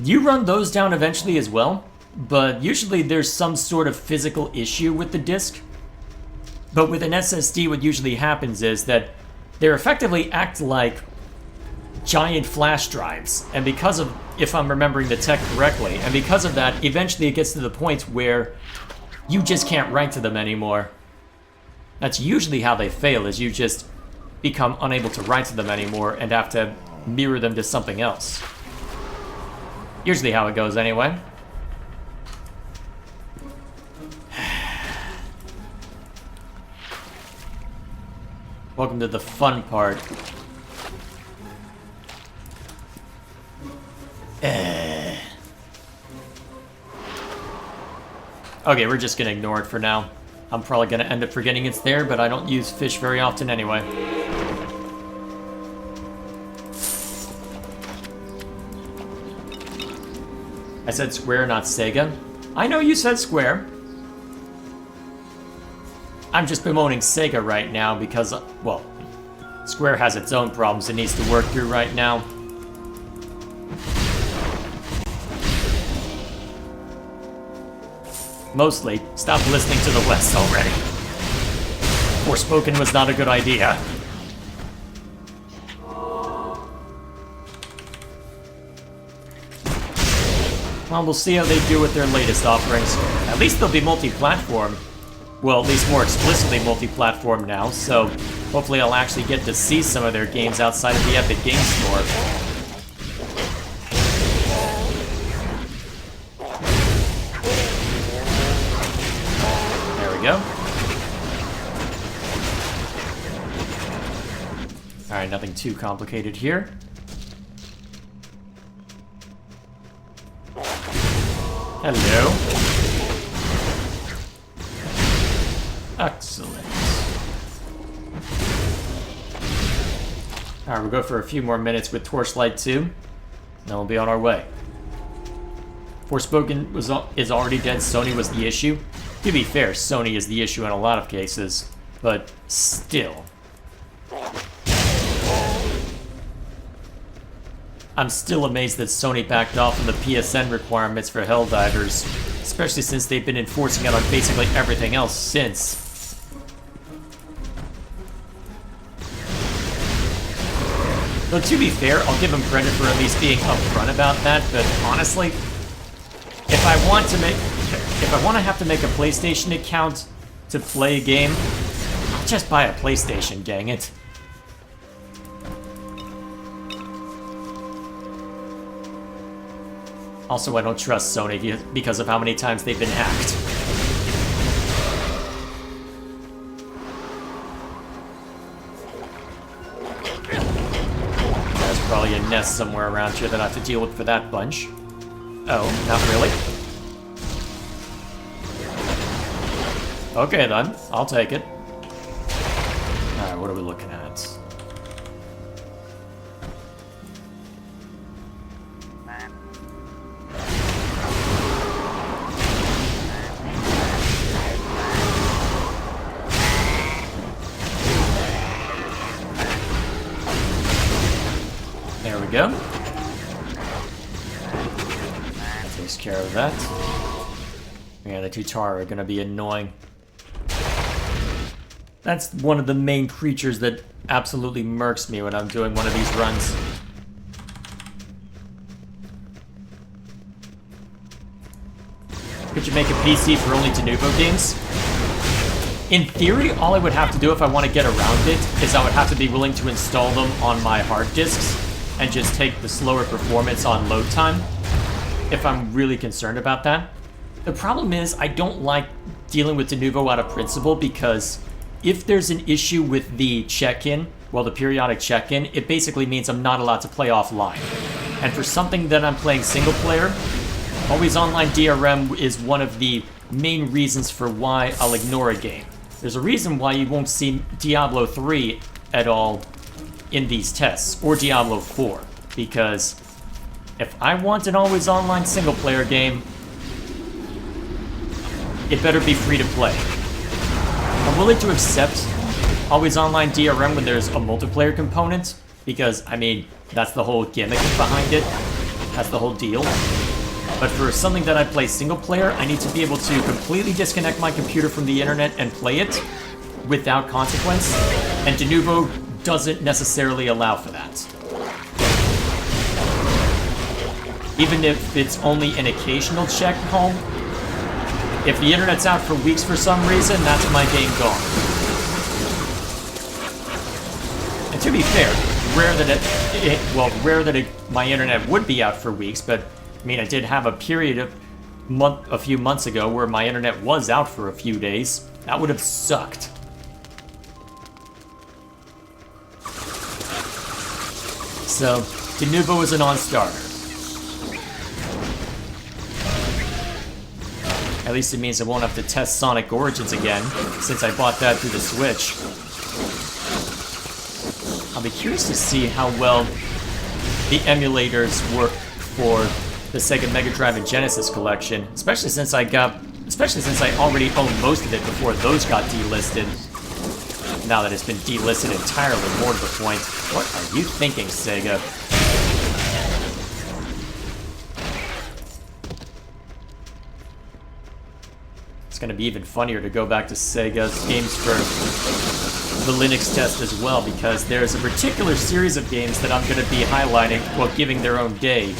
You run those down eventually as well, but usually there's some sort of physical issue with the disk. But with an SSD, what usually happens is that they effectively act like giant flash drives. And because of, if I'm remembering the tech correctly, and because of that, eventually it gets to the point where you just can't write to them anymore. That's usually how they fail, is you just become unable to write to them anymore and have to mirror them to something else. Usually how it goes anyway. Welcome to the fun part. Okay, we're just gonna ignore it for now. I'm probably gonna end up forgetting it's there, but I don't use fish very often anyway. I said Square, not Sega. I know you said Square. I'm just bemoaning Sega right now because, well, Square has its own problems it needs to work through right now. Mostly, stop listening to the West already. Forspoken was not a good idea. Well, we'll see how they do with their latest offerings. At least they'll be multi-platform. Well, at least more explicitly multi-platform now, so hopefully I'll actually get to see some of their games outside of the Epic Games Store. There we go. Alright, nothing too complicated here. Hello. Excellent. Alright, we'll go for a few more minutes with Torchlight 2. Then we'll be on our way. Forspoken is already dead. Sony was the issue. To be fair, Sony is the issue in a lot of cases. But still. I'm still amazed that Sony backed off on the PSN requirements for Helldivers, especially since they've been enforcing it on basically everything else since. Though to be fair, I'll give them credit for at least being upfront about that, but honestly, if I want to have to make a PlayStation account to play a game, I'll just buy a PlayStation, dang it. Also, I don't trust Sony because of how many times they've been hacked. There's probably a nest somewhere around here that I have to deal with for that bunch. Oh, not really. Okay then, I'll take it. Alright, what are we looking at? There we go. That takes care of that. Yeah, the Tutara are gonna be annoying. That's one of the main creatures that absolutely murks me when I'm doing one of these runs. Could you make a PC for only Denuvo games? In theory, all I would have to do if I want to get around it is I would have to be willing to install them on my hard disks and just take the slower performance on load time, if I'm really concerned about that. The problem is, I don't like dealing with Denuvo out of principle because if there's an issue with the check-in, well, the periodic check-in, it basically means I'm not allowed to play offline. And for something that I'm playing single player, always online DRM is one of the main reasons for why I'll ignore a game. There's a reason why you won't see Diablo 3 at all in these tests, or Diablo 4, because if I want an always online single player game, it better be free to play. I'm willing to accept always online DRM when there's a multiplayer component, because, I mean, that's the whole gimmick behind it. That's the whole deal. But for something that I play single player, I need to be able to completely disconnect my computer from the internet and play it without consequence, and Denuvo doesn't necessarily allow for that. Even if it's only an occasional check home, if the internet's out for weeks for some reason, that's my game gone. And to be fair, rare that my internet would be out for weeks, but I mean, I did have a period of a few months ago where my internet was out for a few days. That would have sucked. So, Denuvo is a non-starter. At least it means I won't have to test Sonic Origins again, since I bought that through the Switch. I'll be curious to see how well the emulators work for the Sega Mega Drive and Genesis collection, especially since I already owned most of it before those got delisted. Now that it's been delisted entirely, more to the point, what are you thinking, Sega? It's gonna be even funnier to go back to Sega's games for the Linux test as well, because there's a particular series of games that I'm gonna be highlighting, well, giving their own day,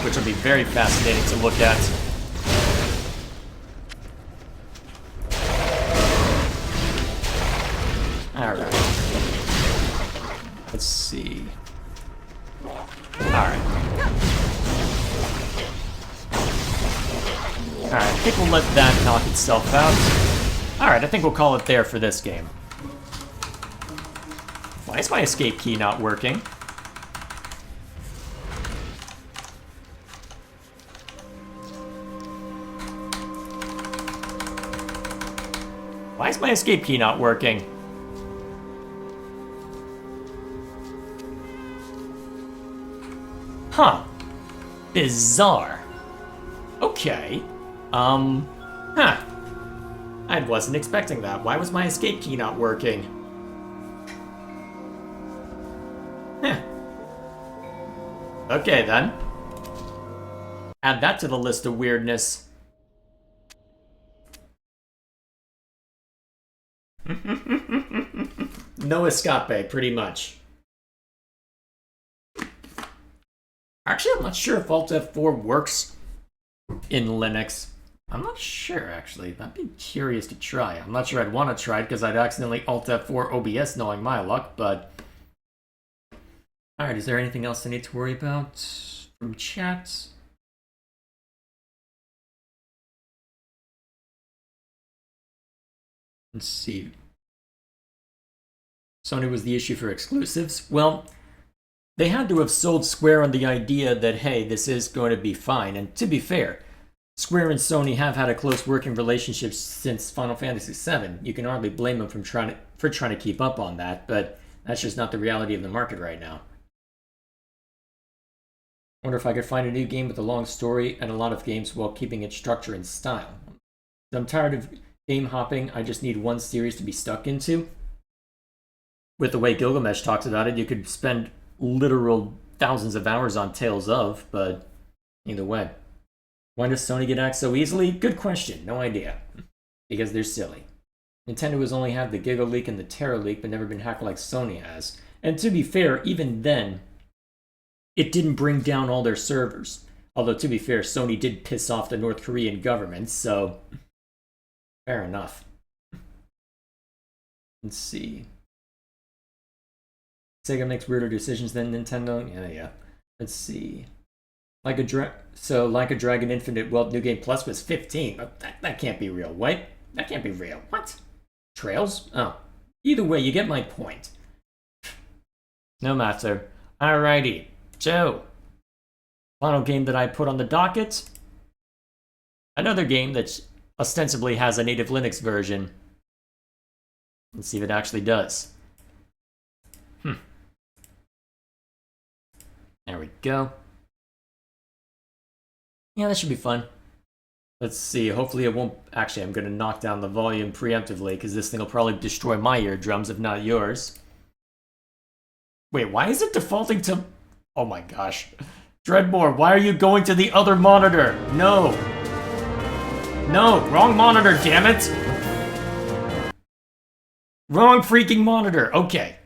which will be very fascinating to look at. Alright. Let's see. Alright. Alright, I think we'll let that knock itself out. Alright, I think we'll call it there for this game. Why is my escape key not working? Why is my escape key not working? Huh. Bizarre. Okay. Huh. I wasn't expecting that. Why was my escape key not working? Huh. Okay, then. Add that to the list of weirdness. No escape, pretty much. Actually, I'm not sure if Alt F4 works in Linux. I'm not sure, actually. I'd be curious to try. I'm not sure I'd want to try it because I'd accidentally Alt F4 OBS knowing my luck, but... Alright, is there anything else I need to worry about from chat? Let's see. Sony was the issue for exclusives? Well, they had to have sold Square on the idea that, hey, this is going to be fine. And to be fair, Square and Sony have had a close working relationship since Final Fantasy VII. You can hardly blame them for trying to keep up on that, but that's just not the reality of the market right now. Wonder if I could find a new game with a long story and a lot of games while keeping its structure and style. I'm tired of game hopping. I just need one series to be stuck into. With the way Gilgamesh talks about it, you could spend literal thousands of hours on Tales of, but either way. Why does Sony get hacked so easily? Good question. No idea. Because they're silly. Nintendo has only had the Giga leak and the Terra leak, but never been hacked like Sony has. And to be fair, even then, it didn't bring down all their servers. Although, to be fair, Sony did piss off the North Korean government, so... fair enough. Let's see. Sega makes weirder decisions than Nintendo? Yeah. Let's see. Like a Dragon Infinite, well, New Game Plus was 15. But that can't be real. Wait, that can't be real. What? Trails? Oh. Either way, you get my point. No matter. Alrighty. So, final game that I put on the docket. Another game that ostensibly has a native Linux version. Let's see if it actually does. There we go. Yeah, that should be fun. Let's see. Hopefully it won't... Actually, I'm going to knock down the volume preemptively because this thing will probably destroy my eardrums, if not yours. Wait, why is it defaulting to... Oh my gosh. Dredmor, why are you going to the other monitor? No. No, wrong monitor, damn it. Wrong freaking monitor. Okay.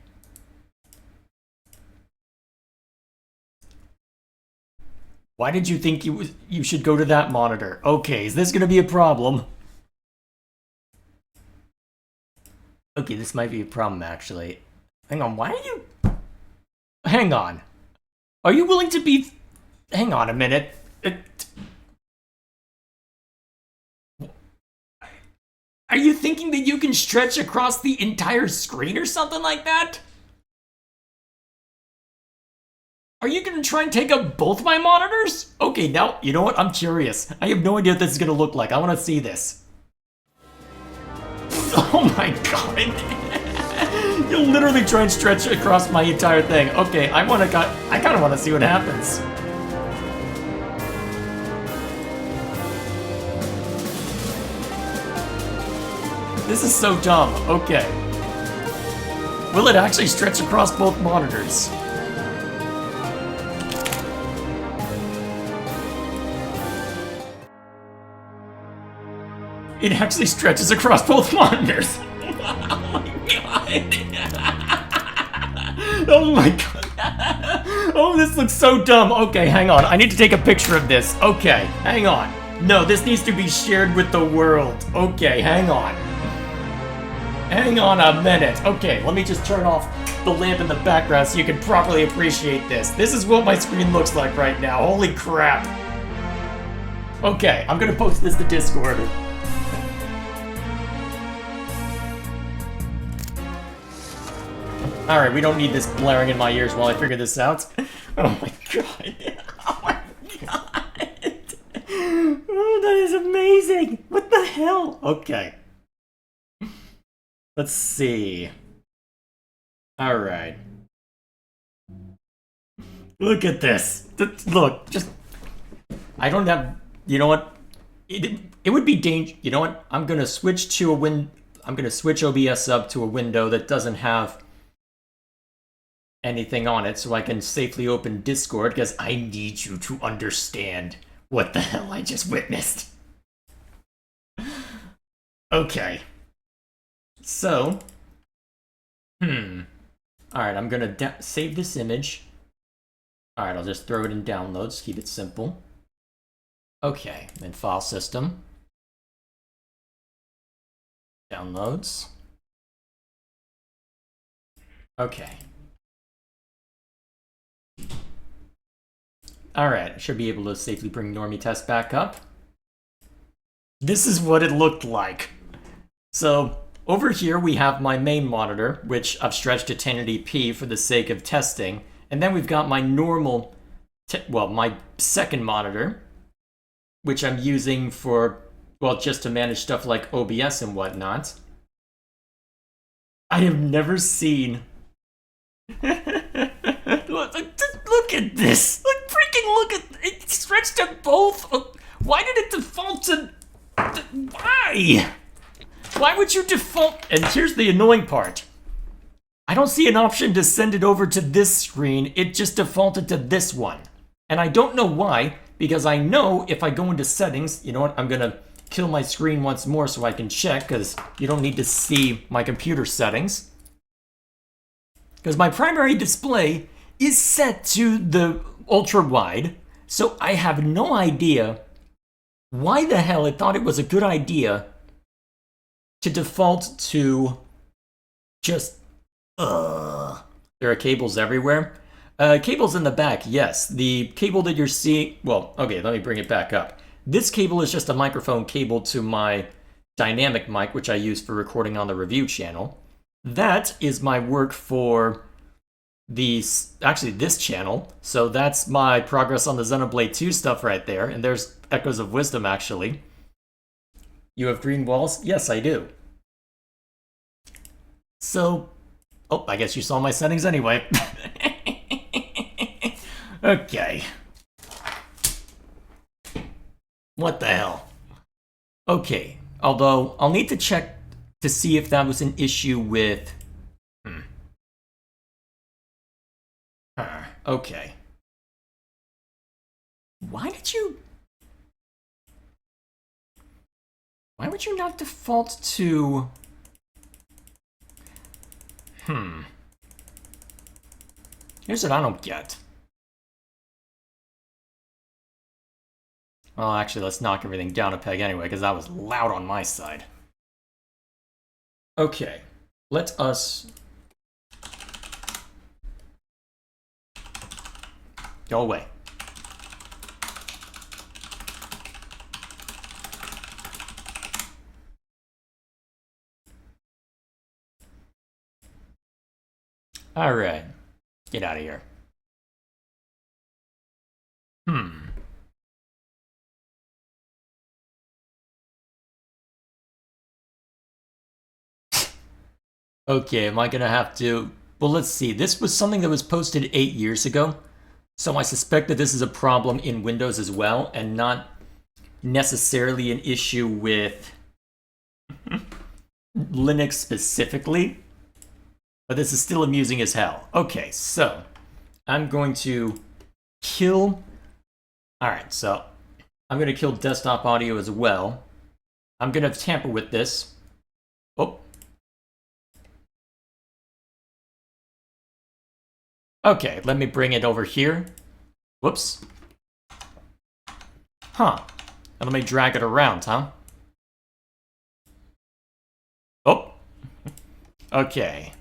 Why did you think you should go to that monitor? Okay, is this going to be a problem? Okay, this might be a problem, actually. Hang on, why are you... Hang on. Are you willing to be... Hang on a minute. Are you thinking that you can stretch across the entire screen or something like that? Are you gonna try and take up both my monitors? Okay, now, you know what? I'm curious. I have no idea what this is gonna look like. I wanna see this. Oh my god. You'll literally try and stretch across my entire thing. Okay, I kinda wanna see what happens. This is so dumb. Okay. Will it actually stretch across both monitors? It actually stretches across both monitors. Oh my god. Oh my god. Oh, this looks so dumb. Okay, hang on. I need to take a picture of this. Okay, hang on. No, this needs to be shared with the world. Okay, hang on. Hang on a minute. Okay, let me just turn off the lamp in the background so you can properly appreciate this. This is what my screen looks like right now. Holy crap. Okay, I'm gonna post this to Discord. Alright, we don't need this blaring in my ears while I figure this out. Oh my god. Oh my god. Oh, that is amazing. What the hell? Okay. Let's see. Alright. Look at this. Look, just... I don't have... You know what? It would be dangerous. You know what? I'm gonna switch to I'm gonna switch OBS up to a window that doesn't have anything on it so I can safely open Discord, because I need you to understand what the hell I just witnessed. Okay. So, alright, I'm gonna save this image. Alright, I'll just throw it in downloads, keep it simple. Okay, then file system. Downloads. Okay. Alright, should be able to safely bring Normie Test back up. This is what it looked like. So, over here we have my main monitor, which I've stretched to 1080p for the sake of testing. And then we've got my normal, my second monitor, which I'm using for, well, just to manage stuff like OBS and whatnot. I have never seen... Look at this! Look at it! Stretched to both! Why did it default to... Why? Why would you default... And here's the annoying part. I don't see an option to send it over to this screen. It just defaulted to this one. And I don't know why, because I know if I go into settings... You know what? I'm gonna kill my screen once more so I can check, because you don't need to see my computer settings. Because my primary display is set to the ultra wide, so I have no idea why the hell it thought it was a good idea to default to just, there are cables everywhere. Cables in the back, yes. The cable that you're seeing, well, okay, let me bring it back up. This cable is just a microphone cable to my dynamic mic, which I use for recording on the review channel. That is my work for actually this channel. So that's my progress on the Xenoblade 2 stuff right there. And there's Echoes of Wisdom, actually. You have green walls? Yes, I do. So, oh, I guess you saw my settings anyway. Okay. What the hell? Okay, although I'll need to check to see if that was an issue with... Okay. Why would you not default to... Here's what I don't get. Well, actually, let's knock everything down a peg anyway, because that was loud on my side. Okay, let us... Go away. Alright, get out of here. Okay, am I gonna have to... Well, let's see. This was something that was posted 8 years ago. So I suspect that this is a problem in Windows as well, and not necessarily an issue with Linux specifically. But this is still amusing as hell. Okay, so I'm going to kill... Alright, so I'm going to kill desktop audio as well. I'm going to tamper with this. Oh. Okay, let me bring it over here. Whoops. Huh. And let me drag it around, huh? Oh. Okay.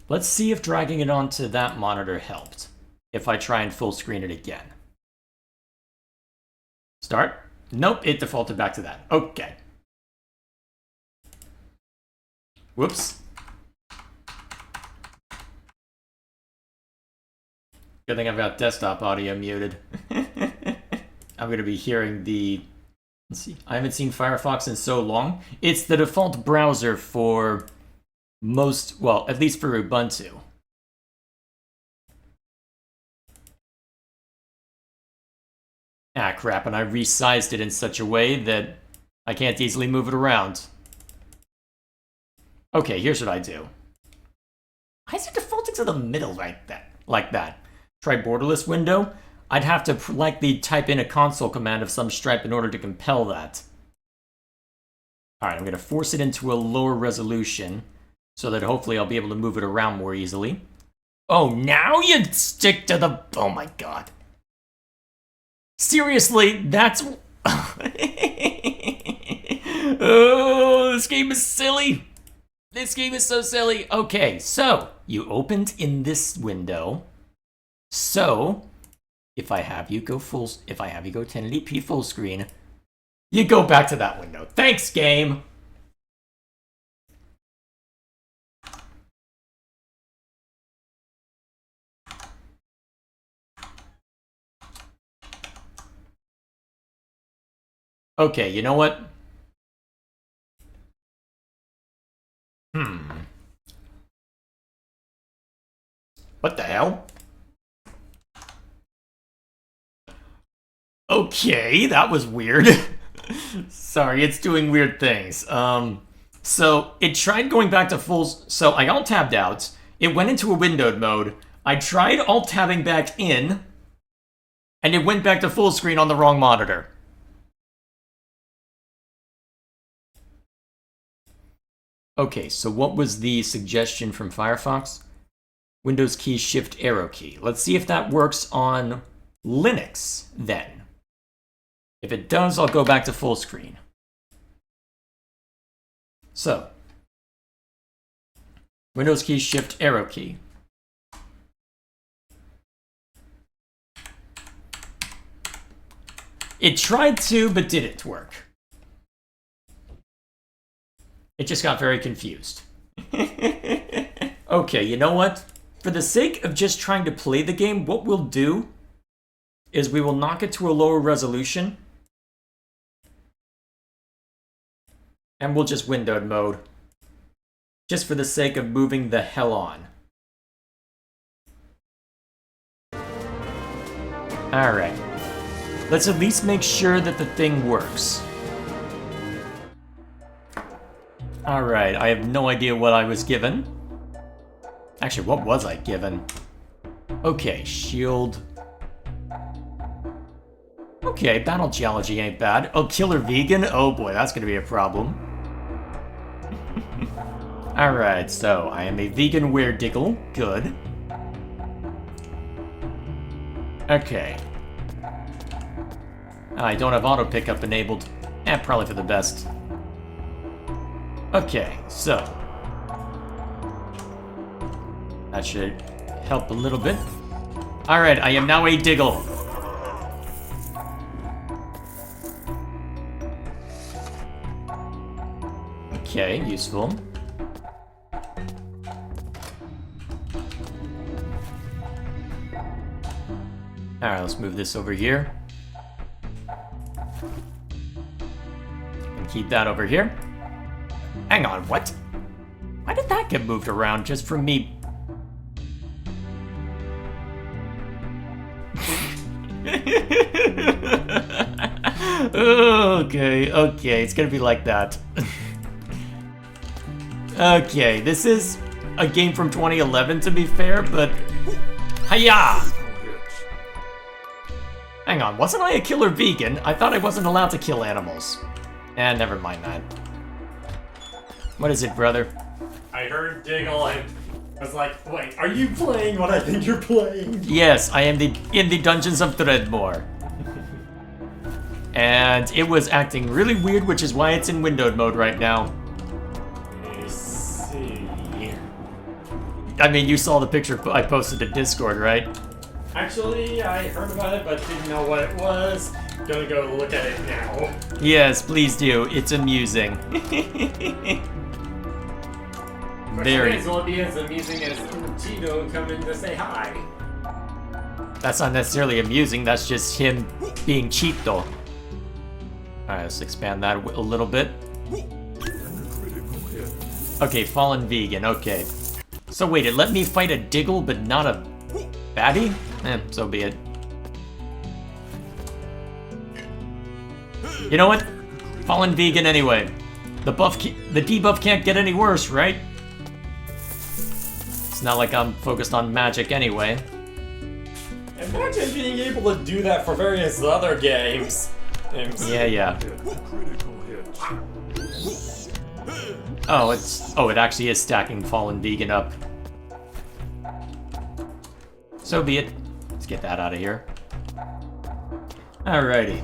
Let's see if dragging it onto that monitor helped. If I try and full screen it again. Start? Nope, it defaulted back to that. Okay. Whoops. Good thing I've got desktop audio muted. I'm going to be hearing the... Let's see. I haven't seen Firefox in so long. It's the default browser for most... Well, at least for Ubuntu. Ah, crap, and I resized it in such a way that I can't easily move it around. Okay, here's what I do. Why is it defaulting to the middle like that? Try borderless window. I'd have to likely type in a console command of some stripe in order to compel that. Alright, I'm going to force it into a lower resolution so that hopefully I'll be able to move it around more easily. Oh, now you stick to the... Oh my god. Seriously, that's... Oh, this game is silly. This game is so silly. Okay, so you opened in this window. So, if I have you go 1080p full screen, you go back to that window. Thanks, game. Okay, you know what? What the hell? Okay, that was weird. Sorry, it's doing weird things. So it tried going back to full... So I alt-tabbed out. It went into a windowed mode. I tried alt-tabbing back in. And it went back to full screen on the wrong monitor. Okay, so what was the suggestion from Firefox? Windows key, Shift, arrow key. Let's see if that works on Linux, then. If it does, I'll go back to full screen. So, Windows key, Shift, arrow key. It tried to, but didn't work. It just got very confused. Okay, you know what? For the sake of just trying to play the game, what we'll do is we will knock it to a lower resolution. And we'll just windowed mode. Just for the sake of moving the hell on. Alright. Let's at least make sure that the thing works. Alright, I have no idea what I was given. Actually, what was I given? Okay, shield. Okay, battle geology ain't bad. Oh, killer vegan? Oh boy, that's gonna be a problem. Alright, so I am a vegan werediggle. Good. Okay. I don't have auto pickup enabled. Probably for the best. Okay, so that should help a little bit. Alright, I am now a diggle. Okay, useful. Alright, let's move this over here. And keep that over here. Hang on, what? Why did that get moved around just from me? Okay, it's gonna be like that. Okay, this is a game from 2011 to be fair, but... Hiya! Hang on, wasn't I a killer vegan? I thought I wasn't allowed to kill animals. Never mind that. What is it, brother? I heard Diggle and I was like, wait, are you playing what I think you're playing? Yes, I am in the dungeons of Dredmor. And it was acting really weird, which is why it's in windowed mode right now. I see. I mean, you saw the picture I posted to Discord, right? Actually, I heard about it, but didn't know what it was. Gonna go look at it now. Yes, please do. It's amusing. Very. It will be as amusing as Tito coming to say hi. That's not necessarily amusing, that's just him being cheap, though. Alright, let's expand that a little bit. Okay, fallen vegan, okay. So wait, it let me fight a Diggle, but not a baddie? So be it. You know what? Fallen vegan anyway. The debuff can't get any worse, right? It's not like I'm focused on magic anyway. Imagine being able to do that for various other games. Yeah. Oh, it actually is stacking fallen vegan up. So be it. Let's get that out of here. Alrighty.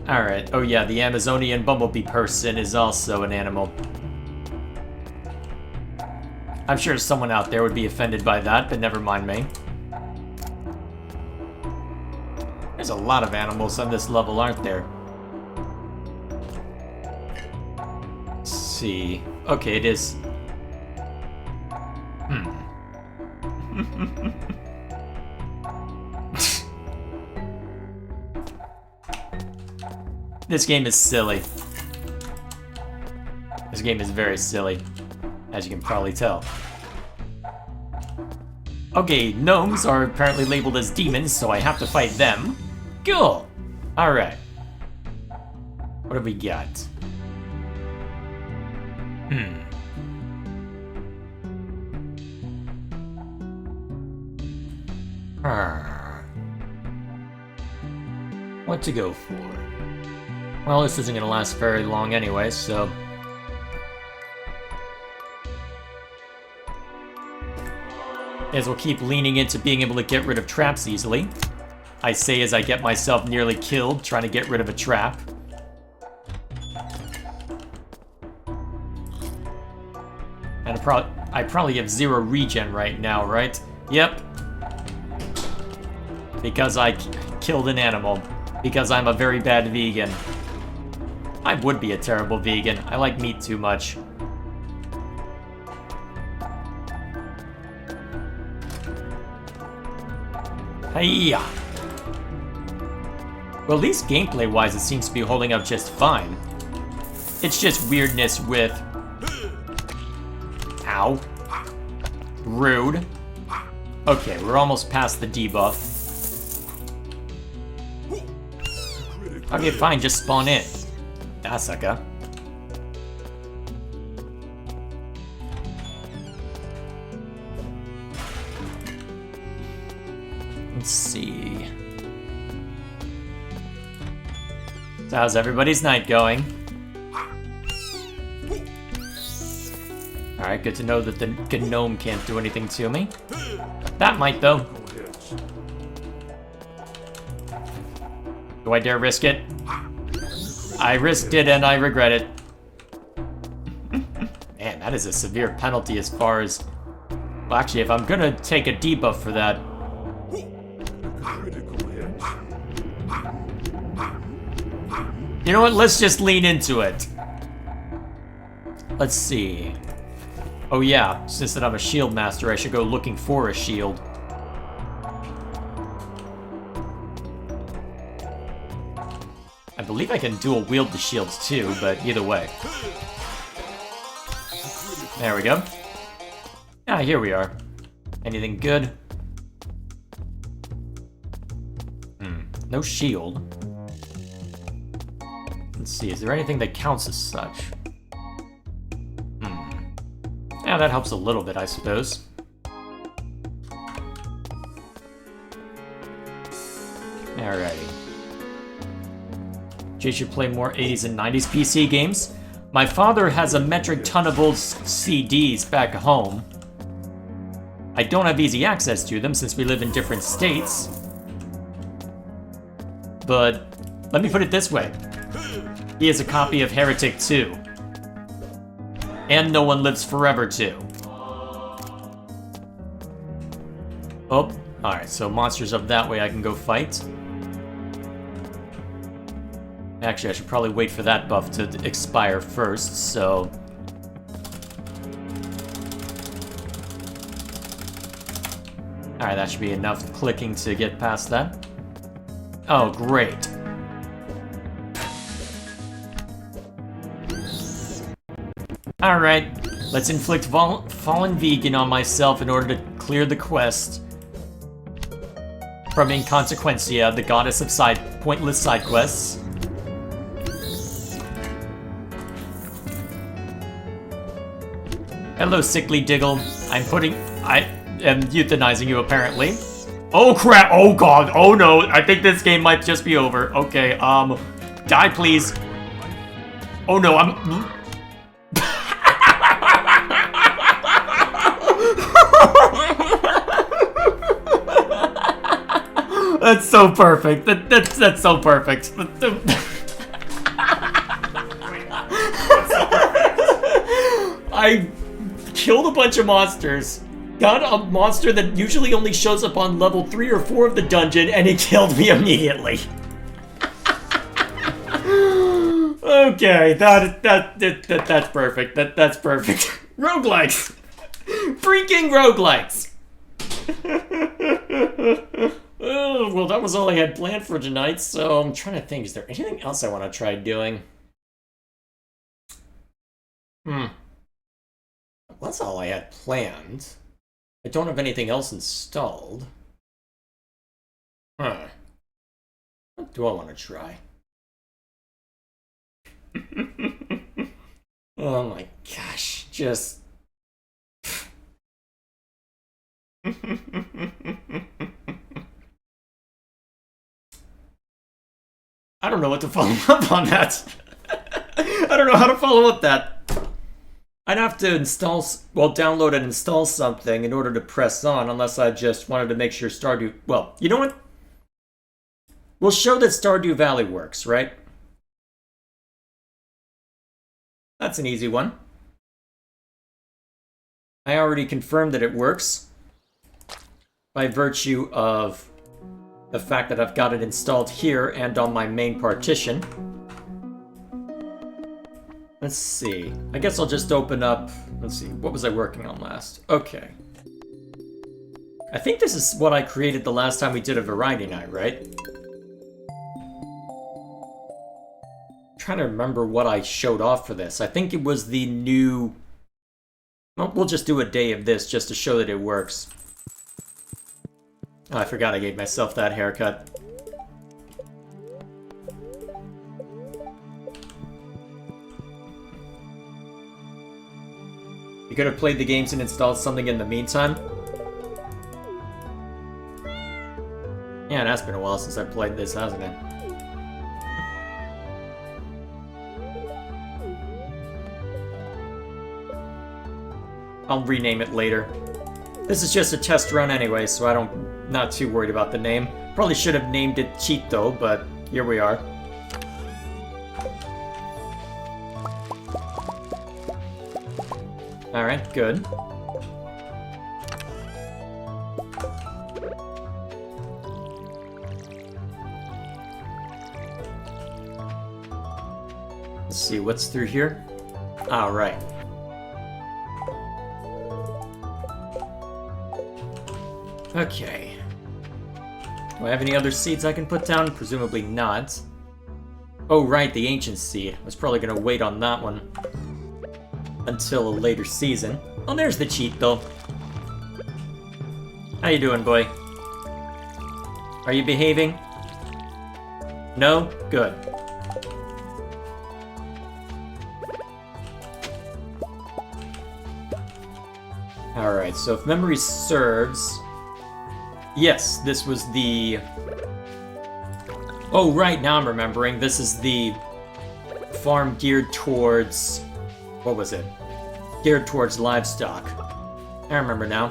Alright. Oh yeah, the Amazonian bumblebee person is also an animal. I'm sure someone out there would be offended by that, but never mind me. There's a lot of animals on this level, aren't there? Let's see. Okay, it is. This game is silly. This game is very silly, as you can probably tell. Okay, gnomes are apparently labeled as demons, so I have to fight them. Cool! Alright. What have we got? What to go for? Well, this isn't gonna last very long anyway, so... May as well keep leaning into being able to get rid of traps easily. I say as I get myself nearly killed trying to get rid of a trap. And I probably have 0 regen right now, right? Yep. Because I killed an animal. Because I'm a very bad vegan. I would be a terrible vegan. I like meat too much. Hiya! Well, at least gameplay-wise, it seems to be holding up just fine. It's just weirdness with... Ow. Rude. Okay, we're almost past the debuff. Okay, fine, just spawn in. That sucker. Let's see. So how's everybody's night going? Alright, good to know that the gnome can't do anything to me. That might, though. Do I dare risk it? I risked it and I regret it. Man, that is a severe penalty as far as... Well, actually, if I'm gonna take a debuff for that... You know what? Let's just lean into it. Let's see. Oh yeah, since that I'm a shield master, I should go looking for a shield. I believe I can dual wield the shields too, but either way. There we go. Ah, here we are. Anything good? No shield. Let's see, is there anything that counts as such? Yeah, that helps a little bit, I suppose. Alrighty. Jay should play more 80s and 90s PC games. My father has a metric ton of old CDs back home. I don't have easy access to them since we live in different states. But let me put it this way. He has a copy of Heretic 2. And No One Lives Forever 2. Oh, alright, so monsters up that way I can go fight. Actually, I should probably wait for that buff to expire first, so... Alright, that should be enough clicking to get past that. Oh, great. Alright, let's inflict Fallen Vegan on myself in order to clear the quest from Inconsequencia, the goddess of pointless side quests. Hello, Sickly Diggle. I am euthanizing you, apparently. Oh crap, oh god, oh no, I think this game might just be over. Okay, die please. Oh no, I'm... That's so perfect. That's so perfect. I killed a bunch of monsters, got a monster that usually only shows up on level 3 or 4 of the dungeon, and it killed me immediately. Okay, that's perfect. That's perfect. Roguelikes! Freaking roguelikes! Oh, well, that was all I had planned for tonight, so I'm trying to think, is there anything else I want to try doing? That's all I had planned. I don't have anything else installed. What do I want to try? Oh my gosh, just... I don't know what to follow up on that. I don't know how to follow up that. I'd have to download and install something in order to press on, unless I just wanted to make sure Stardew... Well, you know what? We'll show that Stardew Valley works, right? That's an easy one. I already confirmed that it works by virtue of the fact that I've got it installed here and on my main partition. Let's see. I guess I'll just open up... Let's see. What was I working on last? Okay. I think this is what I created the last time we did a variety night, right? I'm trying to remember what I showed off for this. I think it was the new... Well, we'll just do a day of this just to show that it works. Oh, I forgot I gave myself that haircut. You could have played the games and installed something in the meantime. Yeah, that's been a while since I played this, hasn't it? I'll rename it later. This is just a test run anyway, so not too worried about the name. Probably should have named it Cheeto, but here we are. Alright, good. Let's see, what's through here? Alright. Okay. Do I have any other seeds I can put down? Presumably not. Oh, right, the ancient seed. I was probably gonna wait on that one until a later season. Oh, there's the cheat, though. How you doing, boy? Are you behaving? No? Good. Alright, so if memory serves... Yes, this was the... Oh, right, now I'm remembering. This is the farm geared towards... What was it? Geared towards livestock. I remember now.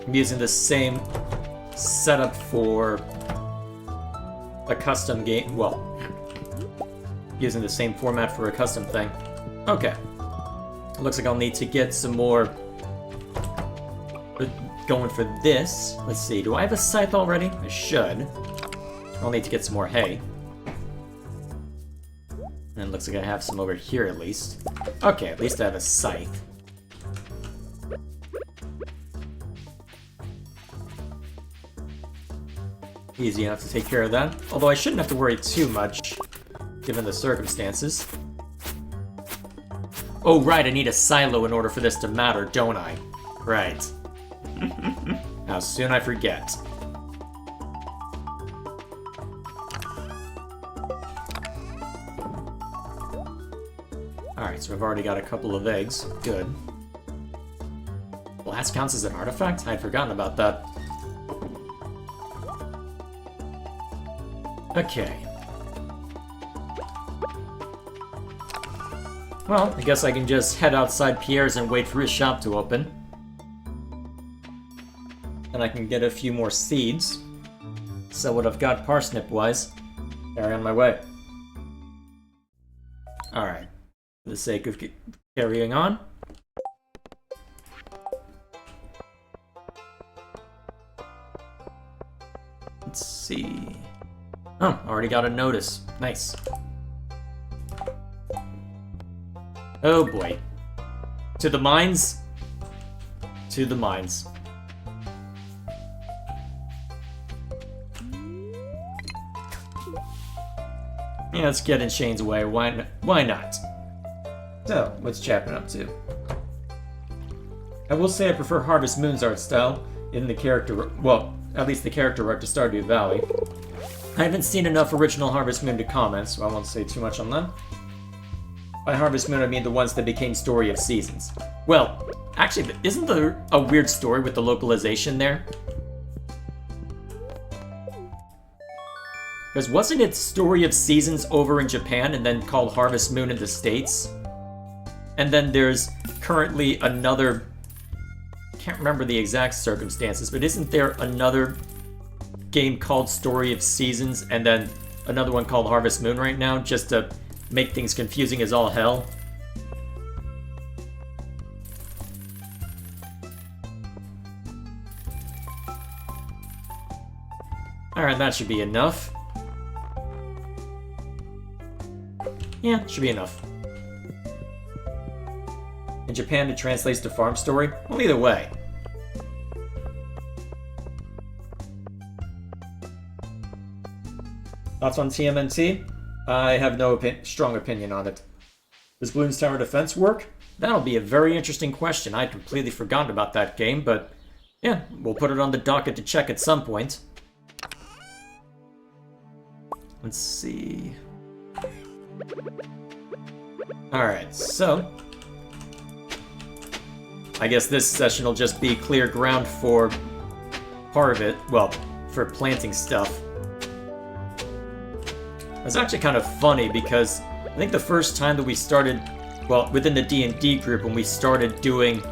I'm using the same setup for a custom game. Well, using the same format for a custom thing. Okay. Looks like I'll need to get some more going for this. Let's see, do I have a scythe already? I should. I'll need to get some more hay. And it looks like I have some over here at least. Okay, at least I have a scythe. Easy enough to take care of that. Although I shouldn't have to worry too much, given the circumstances. Oh right, I need a silo in order for this to matter, don't I? Right. How soon I forget. Alright, so I've already got a couple of eggs. Good. Blast counts as an artifact? I'd forgotten about that. Okay. Well, I guess I can just head outside Pierre's and wait for his shop to open. And I can get a few more seeds. Sell what I've got parsnip-wise. Carry on my way. Alright. For the sake of carrying on. Let's see... Oh, already got a notice. Nice. Oh boy. To the mines? To the mines. Yeah, let's get in Shane's way. Why not? So, what's Chapman up to? I will say I prefer Harvest Moon's art style in the character... Well, at least the character art to Stardew Valley. I haven't seen enough original Harvest Moon to comment, so I won't say too much on them. By Harvest Moon, I mean the ones that became Story of Seasons. Well, actually, isn't there a weird story with the localization there? Because wasn't it Story of Seasons over in Japan and then called Harvest Moon in the States? And then there's currently another... I can't remember the exact circumstances, but isn't there another game called Story of Seasons and then another one called Harvest Moon right now, just to make things confusing as all hell? Alright, that should be enough. Yeah, should be enough. In Japan, it translates to farm story? Well, either way. Thoughts on TMNT? I have no strong opinion on it. Does Bloons Tower Defense work? That'll be a very interesting question. I'd completely forgotten about that game, but yeah, we'll put it on the docket to check at some point. Let's see... Alright, so... I guess this session will just be clear ground for part of it. Well, for planting stuff. It's actually kind of funny because I think the first time that we started, well, within the D&D group, when we started doing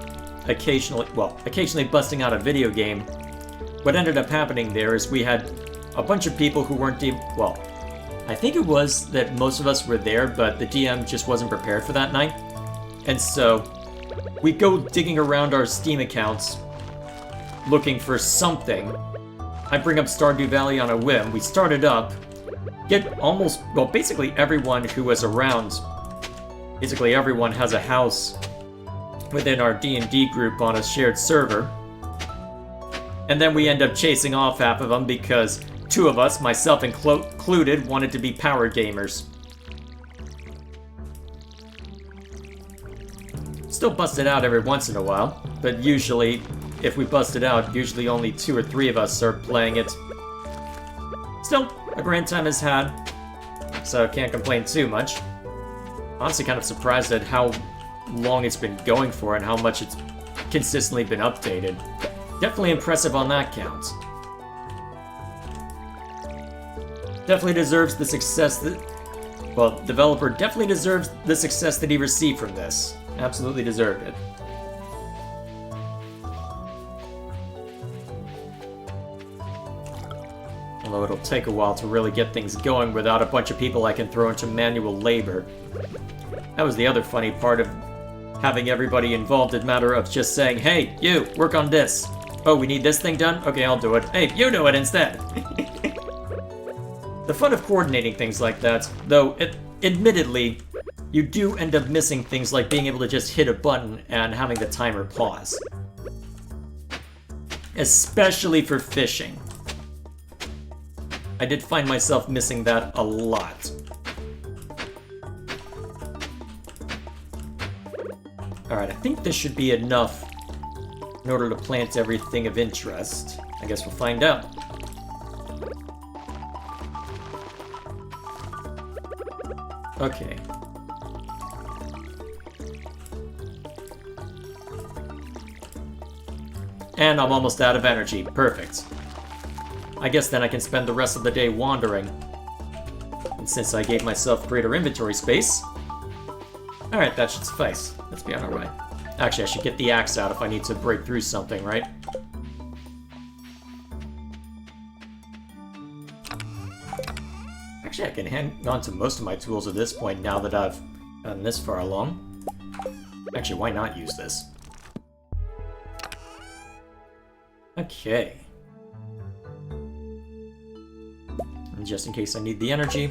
occasionally busting out a video game, what ended up happening there is we had a bunch of people who weren't, well, I think it was that most of us were there, but the DM just wasn't prepared for that night. And so we go digging around our Steam accounts looking for something. I bring up Stardew Valley on a whim. We start it up, get almost, well, basically everyone who was around, basically everyone has a house within our D&D group on a shared server. And then we end up chasing off half of them because two of us, myself included, wanted to be power gamers. Still bust it out every once in a while, but usually, if we bust it out, usually only 2 or 3 of us are playing it. Still, a grand time is had, so can't complain too much. Honestly, kind of surprised at how long it's been going for and how much it's consistently been updated. Definitely impressive on that count. Definitely deserves the success that... Well, developer definitely deserves the success that he received from this. Absolutely deserved it. Although it'll take a while to really get things going without a bunch of people I can throw into manual labor. That was the other funny part of having everybody involved in matter of just saying, hey, you, work on this. Oh, we need this thing done? Okay, I'll do it. Hey, you do it instead. The fun of coordinating things like that, though, admittedly, you do end up missing things like being able to just hit a button and having the timer pause. Especially for fishing. I did find myself missing that a lot. Alright, I think this should be enough in order to plant everything of interest. I guess we'll find out. Okay. And I'm almost out of energy. Perfect. I guess then I can spend the rest of the day wandering. And since I gave myself greater inventory space... Alright, that should suffice. Let's be on our way. Actually, I should get the axe out if I need to break through something, right? Actually, I can hang on to most of my tools at this point now that I've gotten this far along. Actually, why not use this? Okay. And just in case I need the energy,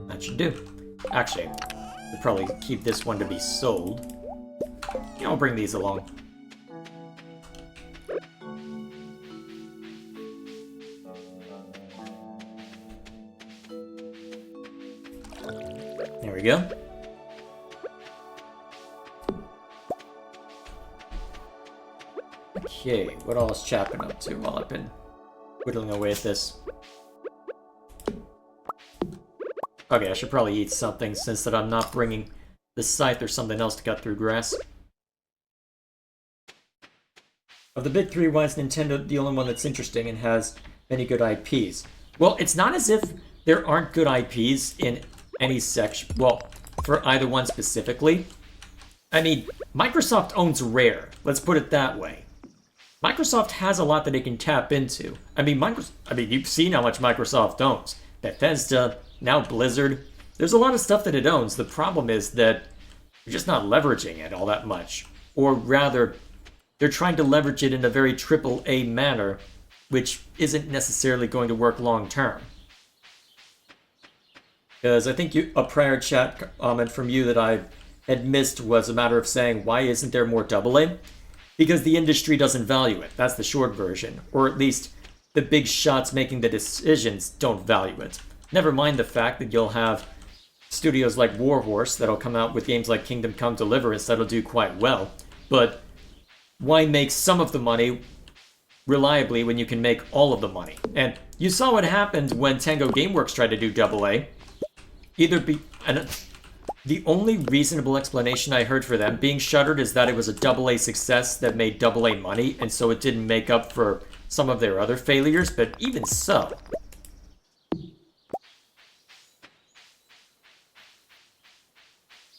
that should do. Actually, I'll probably keep this one to be sold. Yeah, I'll bring these along. There we go. Okay, what all is Chap been up to while I've been whittling away at this? Okay, I should probably eat something since that I'm not bringing the scythe or something else to cut through grass. Of the big three, why is Nintendo the only one that's interesting and has many good IPs? Well, it's not as if there aren't good IPs in any section. Well, for either one specifically. I mean, Microsoft owns Rare. Let's put it that way. Microsoft has a lot that it can tap into. I mean, you've seen how much Microsoft owns. Bethesda, now Blizzard. There's a lot of stuff that it owns. The problem is that they're just not leveraging it all that much. Or rather, they're trying to leverage it in a very AAA manner, which isn't necessarily going to work long term. Because I think a prior chat comment from you that I had missed was a matter of saying, why isn't there more AA? Because the industry doesn't value it. That's the short version. Or at least the big shots making the decisions don't value it. Never mind the fact that you'll have studios like Warhorse that'll come out with games like Kingdom Come Deliverance that'll do quite well. But why make some of the money reliably when you can make all of the money? And you saw what happened when Tango Gameworks tried to do AA. The only reasonable explanation I heard for them being shuttered is that it was a AA success that made AA money, and so it didn't make up for some of their other failures, but even so.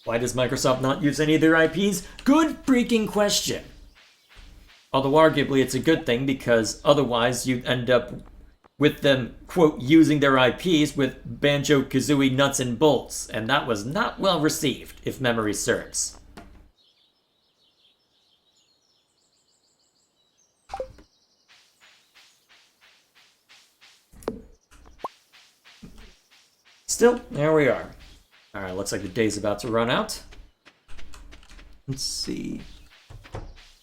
Why does Microsoft not use any of their IPs? Good freaking question! Although arguably it's a good thing, because otherwise you'd end up with them, quote, using their IPs with Banjo-Kazooie nuts and bolts, and that was not well received, if memory serves. Still, there we are. Alright, looks like the day's about to run out. Let's see. I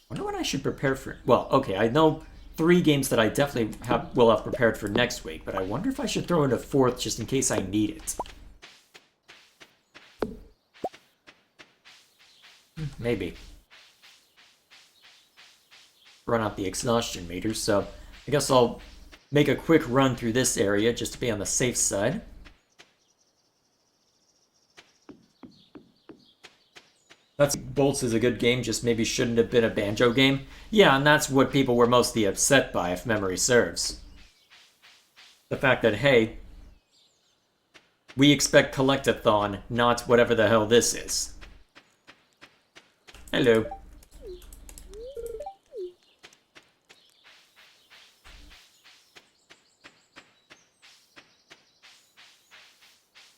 wonder what I should prepare for. Well, okay, I know 3 games that I definitely will have prepared for next week, but I wonder if I should throw in a 4th just in case I need it. Maybe. Run out the exhaustion meter, so I guess I'll make a quick run through this area just to be on the safe side. That's Bolts is a good game, just maybe shouldn't have been a Banjo game. Yeah, and that's what people were mostly upset by, if memory serves. The fact that, hey, we expect Collectathon, not whatever the hell this is. Hello.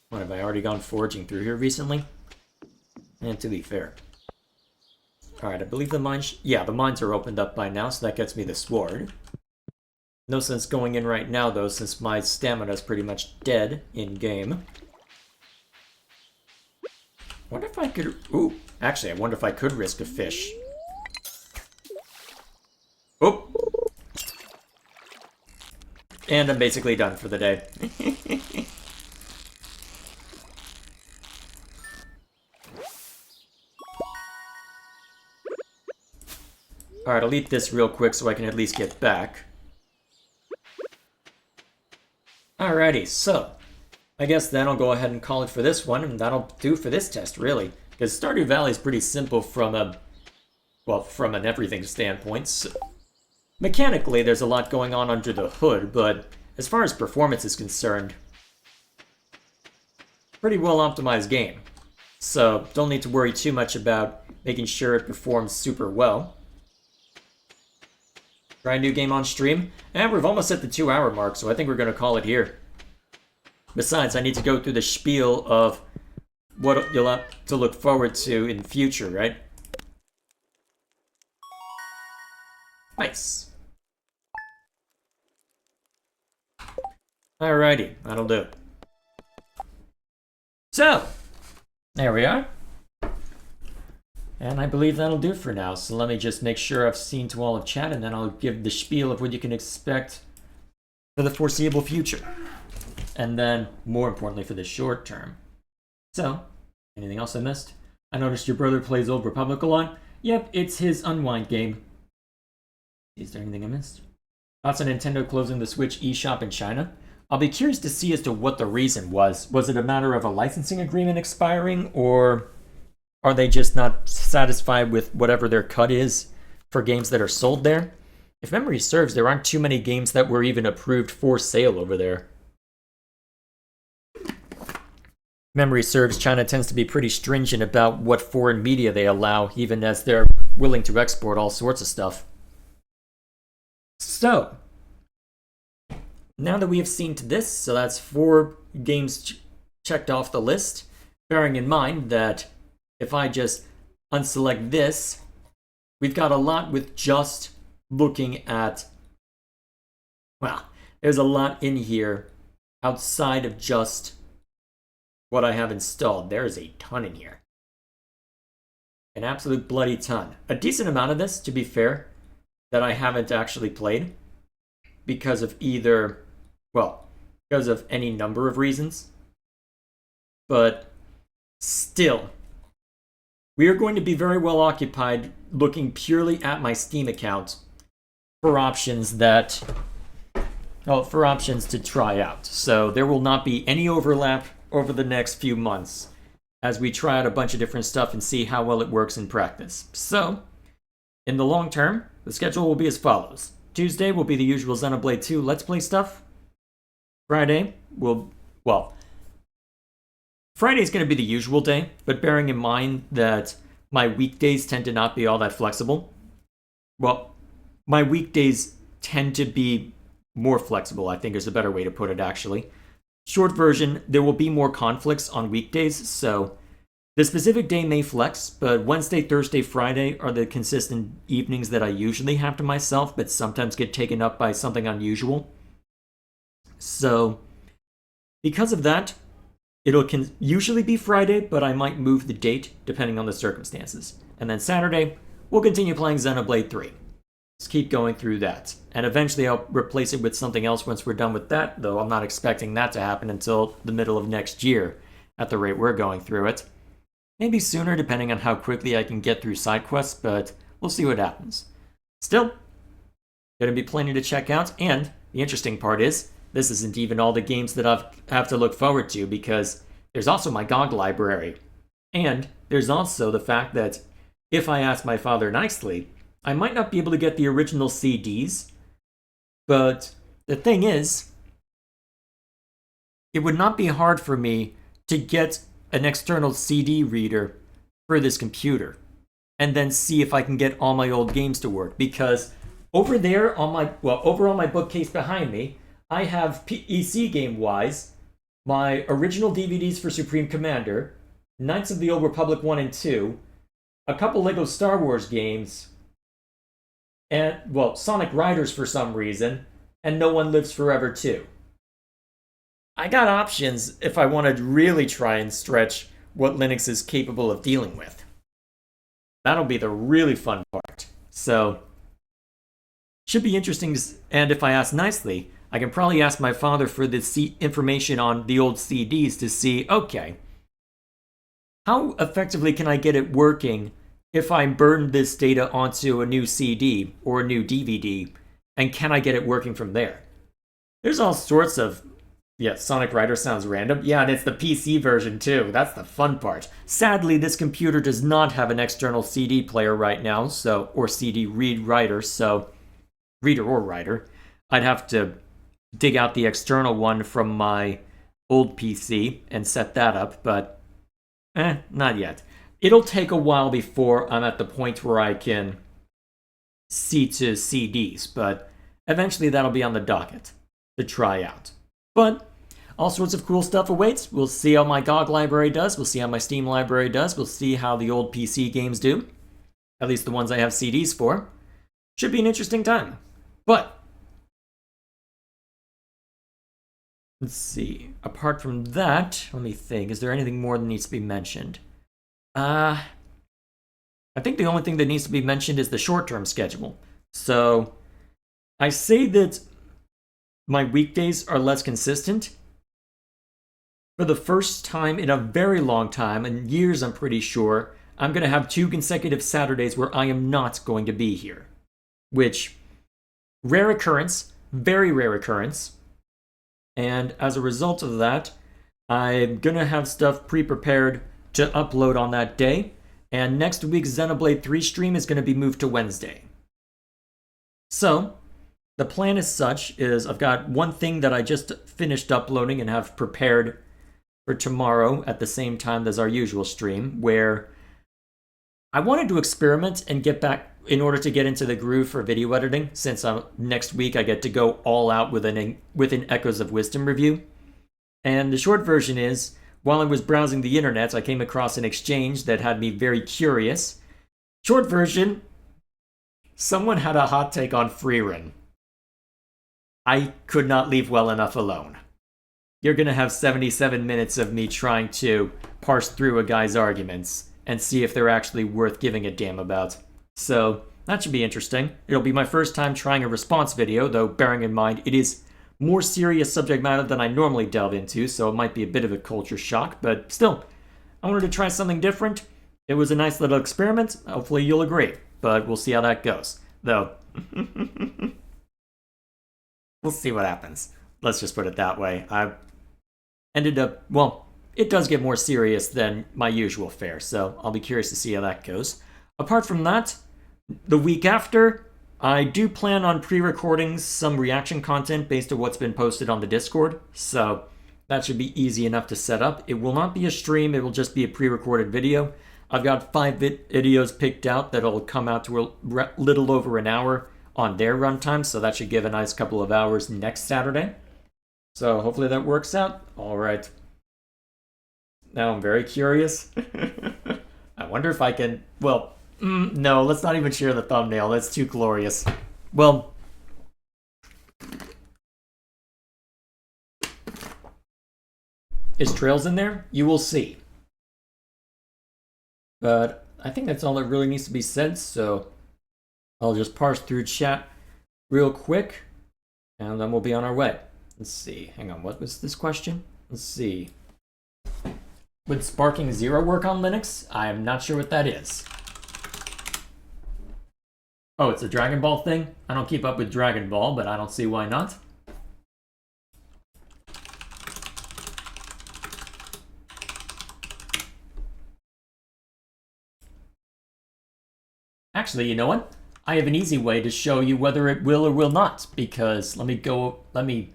What, have I already gone foraging through here recently? And to be fair. Alright, I believe the mines... Yeah, the mines are opened up by now, so that gets me the sword. No sense going in right now, though, since my stamina's pretty much dead in-game. Wonder if I could... Ooh, actually, I wonder if I could risk a fish. Oh! And I'm basically done for the day. Alright, I'll eat this real quick so I can at least get back. Alrighty, so I guess then I'll go ahead and call it for this one, and that'll do for this test, really. Because Stardew Valley is pretty simple from a... well, from an everything standpoint. So mechanically, there's a lot going on under the hood, but as far as performance is concerned, pretty well optimized game. So don't need to worry too much about making sure it performs super well. Try a new game on stream, and we've almost hit the 2-hour mark, so I think we're going to call it here. Besides, I need to go through the spiel of what you'll have to look forward to in the future, right? Nice. Alrighty, that'll do. So, there we are. And I believe that'll do for now, so let me just make sure I've seen to all of chat, and then I'll give the spiel of what you can expect for the foreseeable future. And then, more importantly, for the short term. So, anything else I missed? I noticed your brother plays Old Republic a lot. Yep, it's his unwind game. Is there anything I missed? Thoughts on Nintendo closing the Switch eShop in China? I'll be curious to see as to what the reason was. Was it a matter of a licensing agreement expiring, or are they just not satisfied with whatever their cut is for games that are sold there? If memory serves, there aren't too many games that were even approved for sale over there. Memory serves, China tends to be pretty stringent about what foreign media they allow, even as they're willing to export all sorts of stuff. So, now that we have seen to this, so that's 4 games checked off the list, bearing in mind that if I just unselect this, we've got a lot with just looking at, well, there's a lot in here outside of just what I have installed. There's a ton in here. An absolute bloody ton. A decent amount of this, to be fair, that I haven't actually played because of either, well, because of any number of reasons. But still, we are going to be very well occupied looking purely at my Steam account for options that, well, for options to try out. So there will not be any overlap over the next few months as we try out a bunch of different stuff and see how well it works in practice. So, in the long term, the schedule will be as follows. Tuesday will be the usual Xenoblade 2 Let's Play stuff. Friday will, well, Friday's going to be the usual day, but bearing in mind that my weekdays tend to not be all that flexible. Well, my weekdays tend to be more flexible, I think is a better way to put it, actually. Short version, there will be more conflicts on weekdays, so the specific day may flex, but Wednesday, Thursday, Friday are the consistent evenings that I usually have to myself, but sometimes get taken up by something unusual. So, because of that, it'll usually be Friday, but I might move the date depending on the circumstances. And then Saturday, we'll continue playing Xenoblade 3. Just keep going through that. And eventually I'll replace it with something else once we're done with that, though I'm not expecting that to happen until the middle of next year at the rate we're going through it. Maybe sooner depending on how quickly I can get through side quests, but we'll see what happens. Still, gonna be plenty to check out, and the interesting part is, this isn't even all the games that I have to look forward to, because there's also my GOG library. And there's also the fact that if I ask my father nicely, I might not be able to get the original CDs, but the thing is, it would not be hard for me to get an external CD reader for this computer and then see if I can get all my old games to work, because over there on my bookcase behind me, I have PC game-wise my original DVDs for Supreme Commander, Knights of the Old Republic 1 and 2, a couple Lego Star Wars games, and, Sonic Riders for some reason, and No One Lives Forever 2. I got options if I wanted to really try and stretch what Linux is capable of dealing with. That'll be the really fun part. So, should be interesting, and if I ask nicely, I can probably ask my father for the information on the old CDs to see, okay, how effectively can I get it working if I burn this data onto a new CD or a new DVD, and can I get it working from there? There's all sorts of... Yeah, Sonic Rider sounds random. Yeah, and it's the PC version too. That's the fun part. Sadly, this computer does not have an external CD player right now, or CD reader, so reader or writer. I'd have to dig out the external one from my old PC and set that up, but not yet. It'll take a while before I'm at the point where I can see to CDs, but eventually that'll be on the docket to try out. But all sorts of cool stuff awaits. We'll see how my GOG library does. We'll see how my Steam library does. We'll see how the old PC games do. At least the ones I have CDs for. Should be an interesting time. But let's see. Apart from that, let me think. Is there anything more that needs to be mentioned? I think the only thing that needs to be mentioned is the short-term schedule. So I say that my weekdays are less consistent. For the first time in a very long time, in years I'm pretty sure, I'm going to have 2 consecutive Saturdays where I am not going to be here. Which, rare occurrence, very rare occurrence. And as a result of that, I'm going to have stuff pre-prepared to upload on that day. And next week's Xenoblade 3 stream is going to be moved to Wednesday. So, the plan is such, I've got one thing that I just finished uploading and have prepared for tomorrow at the same time as our usual stream, where I wanted to experiment and get back in order to get into the groove for video editing, since next week I get to go all out with an Echoes of Wisdom review. And the short version is, while I was browsing the internet, I came across an exchange that had me very curious. Short version, someone had a hot take on Freerun. I could not leave well enough alone. You're going to have 77 minutes of me trying to parse through a guy's arguments and see if they're actually worth giving a damn about. So, that should be interesting. It'll be my first time trying a response video, though bearing in mind it is more serious subject matter than I normally delve into, so it might be a bit of a culture shock, but still, I wanted to try something different. It was a nice little experiment. Hopefully you'll agree, but we'll see how that goes. Though, we'll see what happens. Let's just put it that way. I ended up, it does get more serious than my usual fare, so I'll be curious to see how that goes. Apart from that, the week after, I do plan on pre-recording some reaction content based on what's been posted on the Discord, so that should be easy enough to set up. It will not be a stream, it will just be a pre-recorded video. I've got 5 videos picked out that'll come out to a little over an hour on their runtime, so that should give a nice couple of hours next Saturday. So hopefully that works out. Alright. Now I'm very curious. I wonder if I can... no, let's not even share the thumbnail. That's too glorious. Well... Is Trails in there? You will see. But I think that's all that really needs to be said, so... I'll just parse through chat real quick, and then we'll be on our way. Let's see. Hang on, what was this question? Let's see. Would Sparking Zero work on Linux? I am not sure what that is. Oh, it's a Dragon Ball thing? I don't keep up with Dragon Ball, but I don't see why not. Actually, you know what? I have an easy way to show you whether it will or will not, because let me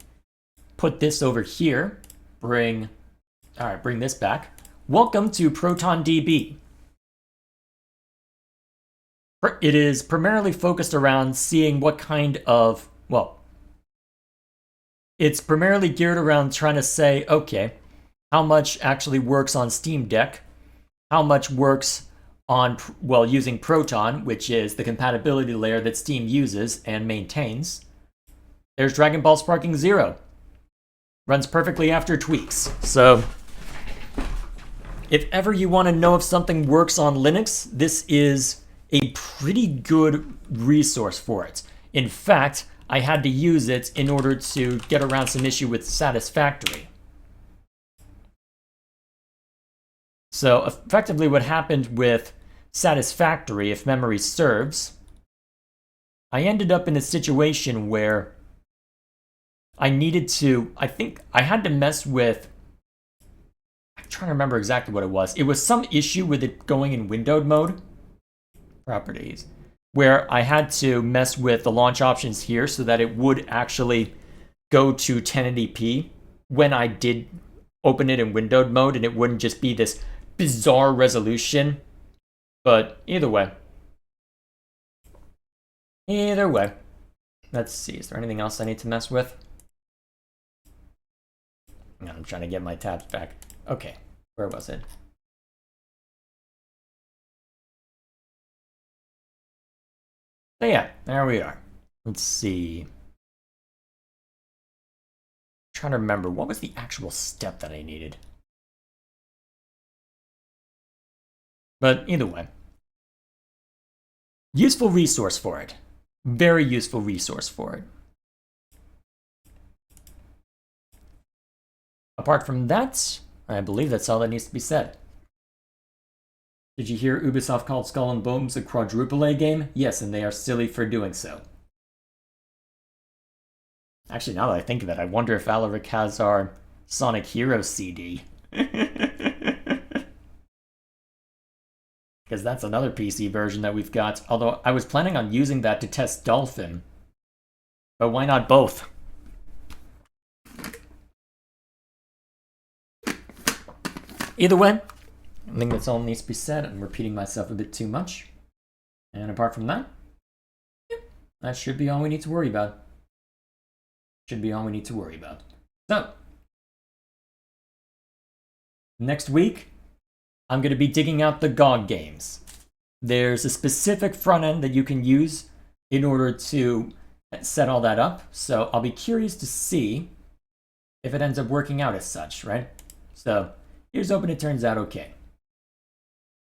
put this over here. Bring this back. Welcome to ProtonDB. It is primarily focused around seeing what kind of, well, it's primarily geared around trying to say, okay, how much actually works on Steam Deck, how much works on, well, using Proton, which is the compatibility layer that Steam uses and maintains. There's Dragon Ball Sparking Zero. Runs perfectly after tweaks. So, if ever you want to know if something works on Linux, this is a pretty good resource for it. In fact, I had to use it in order to get around some issue with Satisfactory. So effectively what happened with Satisfactory, if memory serves, I ended up in a situation where I needed to, I think I had to mess with, I'm trying to remember exactly what it was. It was some issue with it going in windowed mode. Properties, where I had to mess with the launch options here so that it would actually go to 1080p when I did open it in windowed mode, and it wouldn't just be this bizarre resolution. But either way, let's see, is there anything else I need to mess with? No, I'm trying to get my tabs back. Okay, where was it? So yeah, there we are. Let's see. I'm trying to remember, what was the actual step that I needed? But either way. Useful resource for it. Very useful resource for it. Apart from that, I believe that's all that needs to be said. Did you hear Ubisoft called Skull and Bones a quadruple A game? Yes, and they are silly for doing so. Actually, now that I think of it, I wonder if Alaric has our Sonic Heroes CD. Because that's another PC version that we've got. Although, I was planning on using that to test Dolphin. But why not both? Either way, I think that's all that needs to be said. I'm repeating myself a bit too much. And apart from that, yeah, that should be all we need to worry about. Should be all we need to worry about. So, next week, I'm going to be digging out the GOG games. There's a specific front end that you can use in order to set all that up. So I'll be curious to see if it ends up working out as such, right? So here's hoping it turns out okay.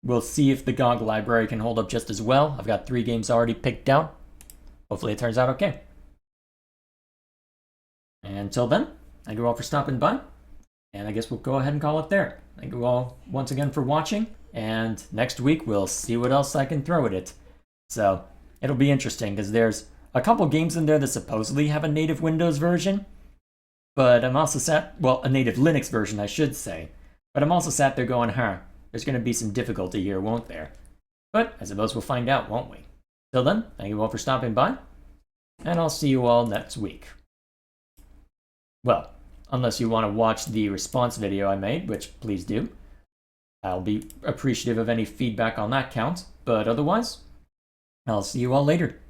We'll see if the GOG library can hold up just as well. I've got 3 games already picked out. Hopefully it turns out okay. And until then, thank you all for stopping by. And I guess we'll go ahead and call it there. Thank you all once again for watching. And next week, we'll see what else I can throw at it. So it'll be interesting because there's a couple games in there that supposedly have a native Windows version. But I'm also well, a native Linux version, I should say. But I'm also sat there going, there's going to be some difficulty here, won't there? But I suppose we'll find out, won't we? Till then, thank you all for stopping by. And I'll see you all next week. Well, unless you want to watch the response video I made, which please do. I'll be appreciative of any feedback on that count. But otherwise, I'll see you all later.